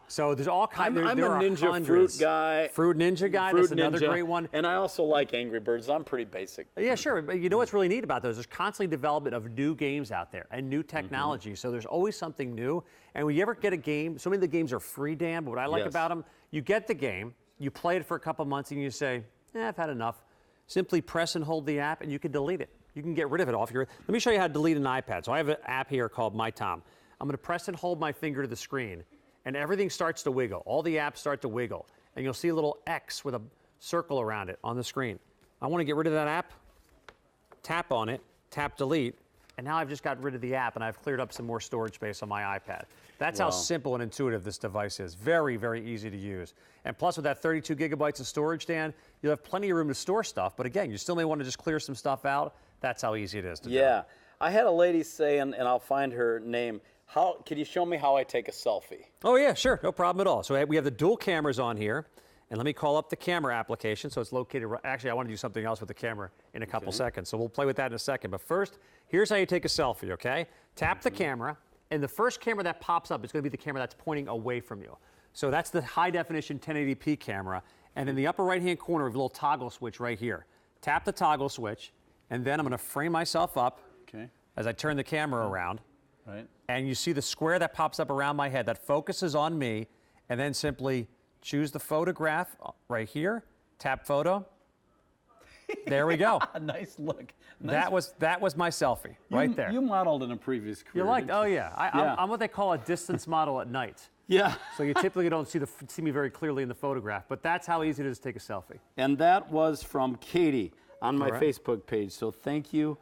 So there's all kinds. I'm there a are Ninja hundreds. Fruit guy. Fruit Ninja guy, that's another great one. And I also like Angry Birds. I'm pretty basic. Yeah, sure. But you know what's really neat about those? There's constantly development of new games out there and new technology. So there's always something new. And when you ever get a game, so many of the games are free, Dan, but what I like about them, you get the game, you play it for a couple months, and you say, I've had enough. Simply press and hold the app, and you can delete it. You can get rid of it off your. Let me show you how to delete an iPad. So I have an app here called My Tom. I'm going to press and hold my finger to the screen, and everything starts to wiggle. All the apps start to wiggle, and you'll see a little X with a circle around it on the screen. I want to get rid of that app. Tap on it, tap delete, and now I've just got rid of the app, and I've cleared up some more storage space on my iPad. That's how simple and intuitive this device is. Very, very easy to use. And plus, with that 32 gigabytes of storage, Dan, you'll have plenty of room to store stuff. But again, you still may want to just clear some stuff out. That's how easy it is to do. Yeah. I had a lady say, and I'll find her name, could you show me how I take a selfie? Oh, yeah, sure. No problem at all. So we have the dual cameras on here. And let me call up the camera application. So it's located, actually, I want to do something else with the camera in a couple seconds. So we'll play with that in a second. But first, here's how you take a selfie, okay? Tap the camera. And the first camera that pops up is going to be the camera that's pointing away from you. So that's the high definition 1080p camera. And in the upper right hand corner, we have a little toggle switch right here. Tap the toggle switch, and then I'm going to frame myself up as I turn the camera around. Right. And you see the square that pops up around my head that focuses on me, and then simply choose the photograph right here, tap photo. There we go. Nice look. Nice. That was my selfie right there. You modeled in a previous career. You liked? didn't Oh yeah. I'm what they call a distance model at night. Yeah. So you typically don't see me very clearly in the photograph, but that's how easy it is to take a selfie. And that was from Katie on my Facebook page. So thank you,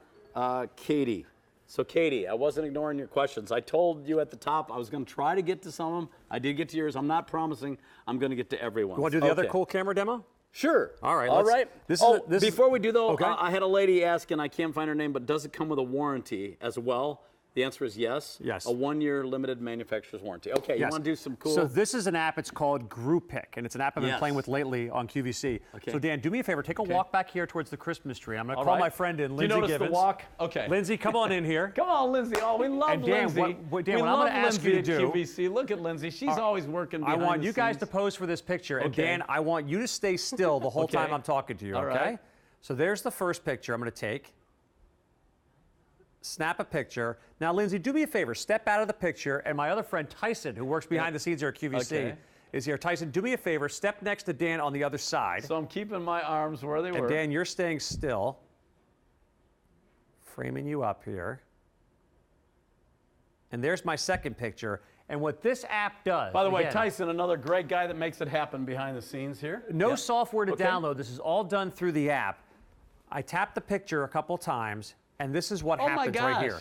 Katie. So Katie, I wasn't ignoring your questions. I told you at the top I was going to try to get to some of them. I did get to yours. I'm not promising I'm going to get to everyone. You want to do the other cool camera demo? Sure. All right. All right. Before we do though, okay. I had a lady ask, and I can't find her name, but does it come with a warranty as well? The answer is yes. Yes. A 1-year limited manufacturer's warranty. Okay, you want to do some cool? So this is an app, it's called GrewPick, and it's an app I've been playing with lately on QVC. Okay. So Dan, do me a favor, take a walk back here towards the Christmas tree. I'm going to call my friend in, Lindsay Do you notice Gibbons. the walk? Okay. Lindsay, come on in here. Come on, Lindsay. Oh, we love And Dan, Lindsay. Dan, we what I'm love gonna ask you Lindsay to at do- QVC. Look at Lindsay. She's always working behind I want the you guys scenes. to pose for this picture, and Okay. Dan, I want you to stay still the whole Okay. time I'm talking to you, All okay? right. So there's the first picture I'm going to take. Snap a picture. Now, Lindsay, do me a favor. Step out of the picture, and my other friend Tyson, who works behind the scenes here at QVC, is here. Tyson, do me a favor. Step next to Dan on the other side. So I'm keeping my arms where they were. And Dan, you're staying still. Framing you up here. And there's my second picture. And what this app does... By the way, again, Tyson, another great guy that makes it happen behind the scenes here. no software to download. This is all done through the app. I tap the picture a couple times, and this is what happens right here.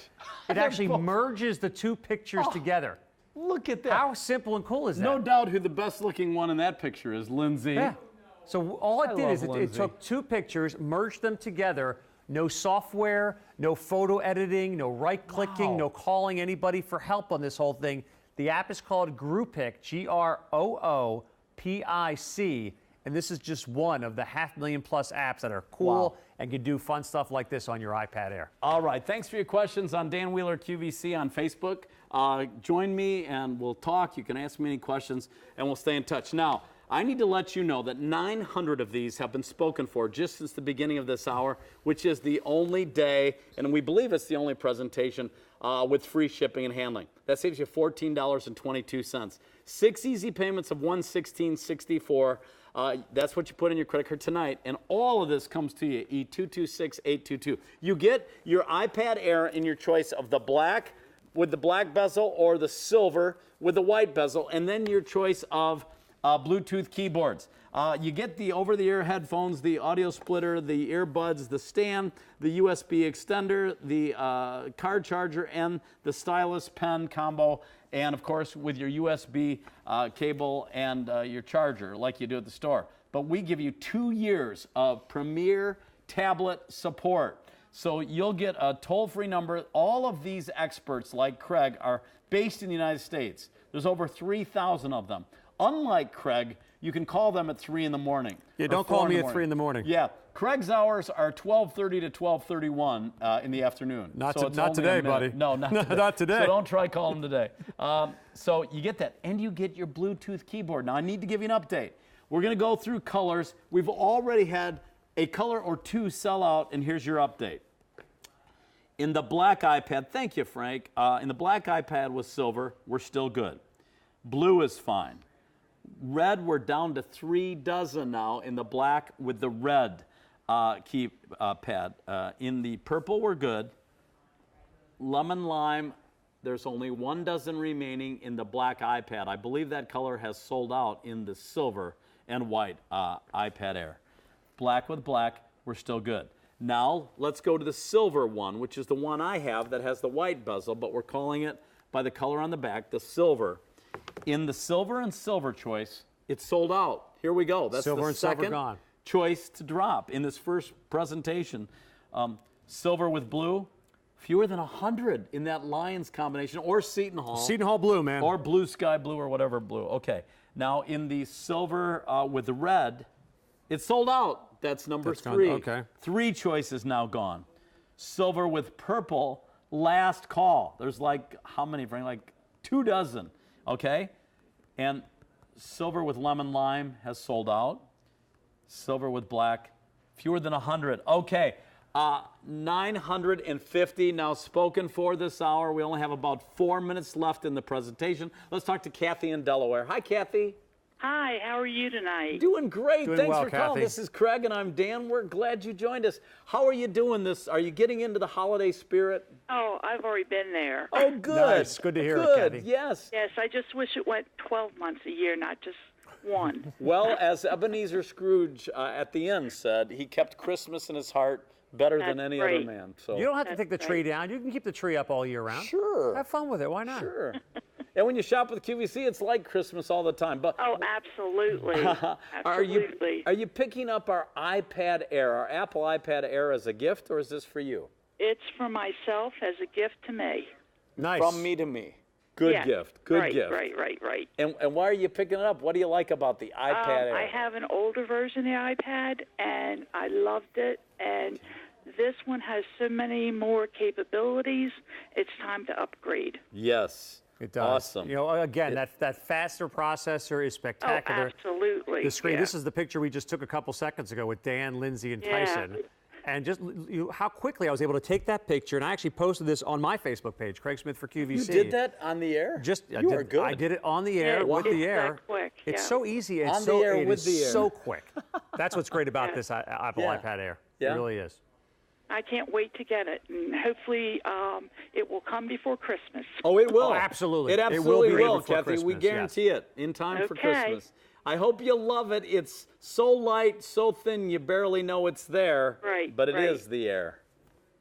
It actually merges the two pictures together. Look at that. How simple and cool is that? No doubt who the best looking one in that picture is, Lindsay. Yeah. So all it did is it Lindsay. took two pictures, merged them together. No software, no photo editing, no right-clicking, no calling anybody for help on this whole thing. The app is called GrooPic, G-R-O-O-P-I-C, and this is just one of the 500,000+ apps that are cool and can do fun stuff like this on your iPad Air. All right, thanks for your questions on Dan Wheeler QVC on Facebook. Join me and we'll talk. You can ask me any questions and we'll stay in touch. Now, I need to let you know that 900 of these have been spoken for just since the beginning of this hour, which is the only day, and we believe it's the only presentation with free shipping and handling. That saves you $14.22. 6 easy payments of $116.64. That's what you put in your credit card tonight, and all of this comes to you, E226822. You get your iPad Air in your choice of the black with the black bezel or the silver with the white bezel, and then your choice of Bluetooth keyboards. You get the over-the-ear headphones, the audio splitter, the earbuds, the stand, the USB extender, the card charger, and the stylus pen combo, and of course with your USB cable and your charger like you do at the store. But we give you 2 years of premier tablet support. So you'll get a toll-free number. All of these experts like Craig are based in the United States. There's over 3,000 of them. Unlike Craig, you can call them at 3 in the morning. Yeah, don't call me at 3 in the morning. Yeah, Craig's hours are 12:30 to 12:31 in the afternoon. Not so not today, buddy. No, not today. Not today. So don't try calling today. So you get that, and you get your Bluetooth keyboard. Now I need to give you an update. We're going to go through colors. We've already had a color or two sell out, and here's your update. In the black iPad, thank you, Frank. In the black iPad with silver, we're still good. Blue is fine. Red, we're down to 3 dozen now in the black with the red keypad. In the purple, we're good. Lemon lime, there's only 1 dozen remaining in the black iPad. I believe that color has sold out in the silver and white iPad Air. Black with black, we're still good. Now, let's go to the silver one, which is the one I have that has the white bezel, but we're calling it by the color on the back, the silver. In the silver and silver choice, it's sold out. Here we go. That's silver the and second silver gone. Choice to drop in this first presentation. Silver with blue, fewer than 100 in that Lions combination, or Seton Hall. Seton Hall blue, man. Or blue sky blue or whatever blue. Okay. Now in the silver with the red, it's sold out. That's number 3. Okay. 3 choices now gone. Silver with purple, last call. There's like, how many, Frank? Like 2 dozen. Okay? And silver with lemon lime has sold out. Silver with black, fewer than 100. Okay. 950 now spoken for this hour. We only have about 4 minutes left in the presentation. Let's talk to Kathy in Delaware. Hi, Kathy. Hi, how are you tonight? Doing great. Doing Thanks well, for calling. Kathy. This is Craig, and I'm Dan. We're glad you joined us. How are you doing this? Are you getting into the holiday spirit? Oh, I've already been there. Oh, good. Nice. Good to hear it, Good. Kathy. Yes. Yes, I just wish it went 12 months a year, not just 1. Well, as Ebenezer Scrooge at the end said, he kept Christmas in his heart better than That's any right. other man. So You don't have to take the That's tree right. down. You can keep the tree up all year round. Sure. Have fun with it. Why not? Sure. And when you shop with QVC, it's like Christmas all the time. But Oh, absolutely. Absolutely. are you picking up our iPad Air, our Apple iPad Air, as a gift, or is this for you? It's for myself as a gift to me. Nice. From me to me. Good Yeah, gift. Good right, gift. Right. And why are you picking it up? What do you like about the iPad Air? I have an older version of the iPad, and I loved it. And this one has so many more capabilities. It's time to upgrade. Yes. It does. Awesome. You know, again, that faster processor is spectacular. Oh, absolutely. The screen. Yeah. This is the picture we just took a couple seconds ago with Dan, Lindsay, and Yeah. Tyson. And just how quickly I was able to take that picture, and I actually posted this on my Facebook page, Craig Smith for QVC. You did that on the air? You are good. I did it on the air, Yeah, with it's the air. that quick, It's yeah. so easy. It's On so, the air it with is the air. so quick. That's what's great about Yeah. this Apple Yeah. iPad Air. Yeah. It really is. I can't wait to get it, and hopefully it will come before Christmas. Oh, it will. Oh, absolutely. It It will absolutely be will, ready before Kathy. We Christmas, guarantee it in time for Okay. Christmas. I hope you love it. It's so light, so thin, you barely know it's there. Right, But it right. is the Air.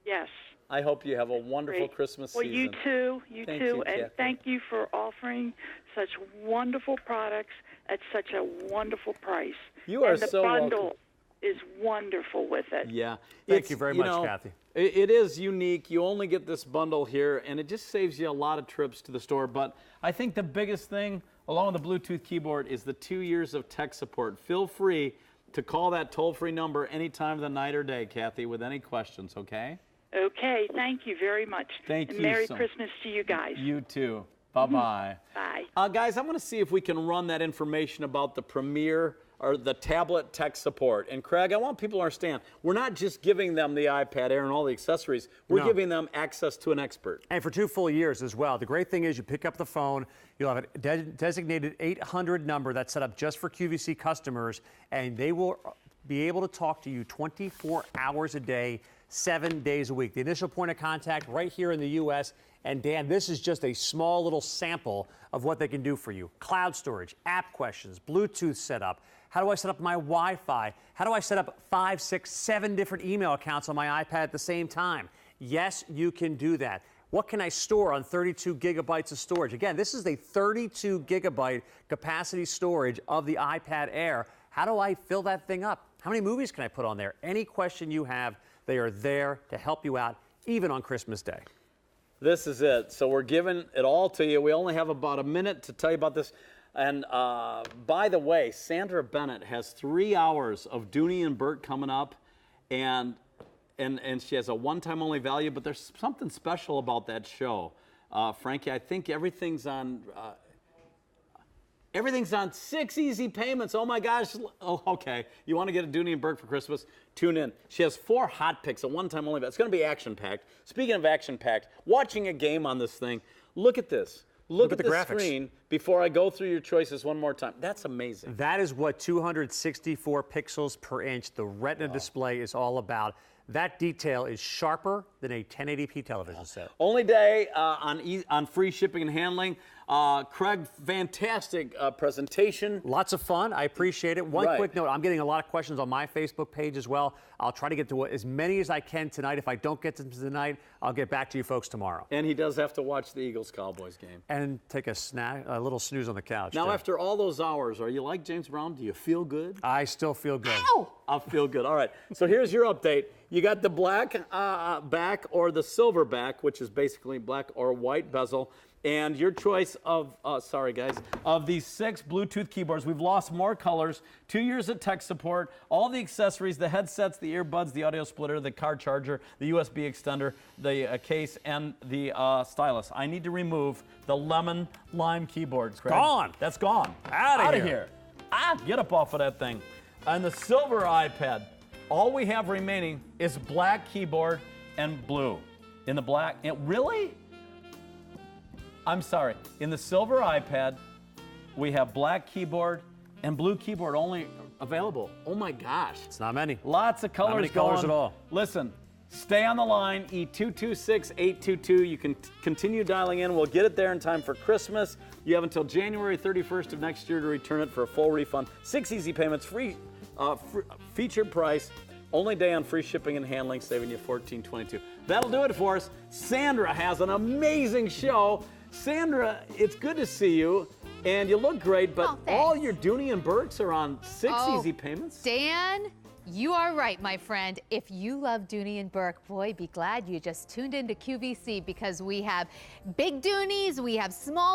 Yes. I hope you have a wonderful Great. Christmas well, season. you too. You Thank too. you, And Kathy. thank you for offering such wonderful products at such a wonderful price. You are and the so bundle welcome. is wonderful with it. Yeah. Thank you very much, Kathy. It is unique. You only get this bundle here, and it just saves you a lot of trips to the store. But I think the biggest thing, along with the Bluetooth keyboard, is the 2 years of tech support. Feel free to call that toll-free number any time of the night or day, Kathy, with any questions, okay? Okay. Thank you very much. Thank and you Merry so- Christmas to you guys. You too. Bye-bye. Bye. Guys, I'm going to see if we can run that information about the Premier or the tablet tech support. And Craig, I want people to understand, we're not just giving them the iPad Air and all the accessories. We're No. giving them access to an expert. And for 2 full years as well. The great thing is you pick up the phone, you'll have a designated 800 number that's set up just for QVC customers, and they will be able to talk to you 24 hours a day, 7 days a week. The initial point of contact right here in the U.S. And Dan, this is just a small little sample of what they can do for you. Cloud storage, app questions, Bluetooth setup. How do I set up my Wi-Fi? How do I set up 5, 6, 7 different email accounts on my iPad at the same time? Yes, you can do that. What can I store on 32 gigabytes of storage? Again, this is a 32 gigabyte capacity storage of the iPad Air. How do I fill that thing up? How many movies can I put on there? Any question you have, they are there to help you out, even on Christmas Day. This is it. So we're giving it all to you. We only have about a minute to tell you about this. And by the way, Sandra Bennett has 3 hours of Dooney and Burt coming up, and she has a one-time only value. But there's something special about that show, Frankie. I think everything's on 6 easy payments. Oh my gosh. Oh, okay. You want to get a Dooney and Burke for Christmas? Tune in. She has 4 hot picks, a one-time only. It's going to be action-packed. Speaking of action-packed, watching a game on this thing, look at this. Look at the graphics. screen before I go through your choices one more time. That's amazing. That is what 264 pixels per inch, the Retina display, is all about. That detail is sharper than a 1080p television set. Only day on free shipping and handling. Craig, fantastic presentation. Lots of fun. I appreciate it. One Right. quick note. I'm getting a lot of questions on my Facebook page as well. I'll try to get to as many as I can tonight. If I don't get to them tonight, I'll get back to you folks tomorrow. And he does have to watch the Eagles-Cowboys game. And take a little snooze on the couch. Now, too. after all those hours, are you like James Brown? Do you feel good? I still feel good. I feel good. All right. So here's your update. You got the black back or the silver back, which is basically black or white bezel. And your choice of, of these 6 Bluetooth keyboards. We've lost more colors, 2 years of tech support, all the accessories, the headsets, the earbuds, the audio splitter, the car charger, the USB extender, the case, and the stylus. I need to remove the lemon lime keyboard, Craig. Gone. That's gone. Outta Outta here. Get up off of that thing. And the silver iPad, all we have remaining is black keyboard and blue. In the black, really? I'm sorry. In the silver iPad, we have black keyboard and blue keyboard only available. Oh my gosh. It's not many. Lots of colors many colors going. at all. Listen, stay on the line, E226822. You can continue dialing in. We'll get it there in time for Christmas. You have until January 31st of next year to return it for a full refund. 6 easy payments, free featured price. Only day on free shipping and handling, saving you $14.22. That'll do it for us. Sandra has an amazing show. Sandra, it's good to see you, and you look great, but all your Dooney and Burks are on 6 easy payments. Dan, you are right, my friend. If you love Dooney and Burke, boy, be glad you just tuned into QVC because we have big Doonies, we have small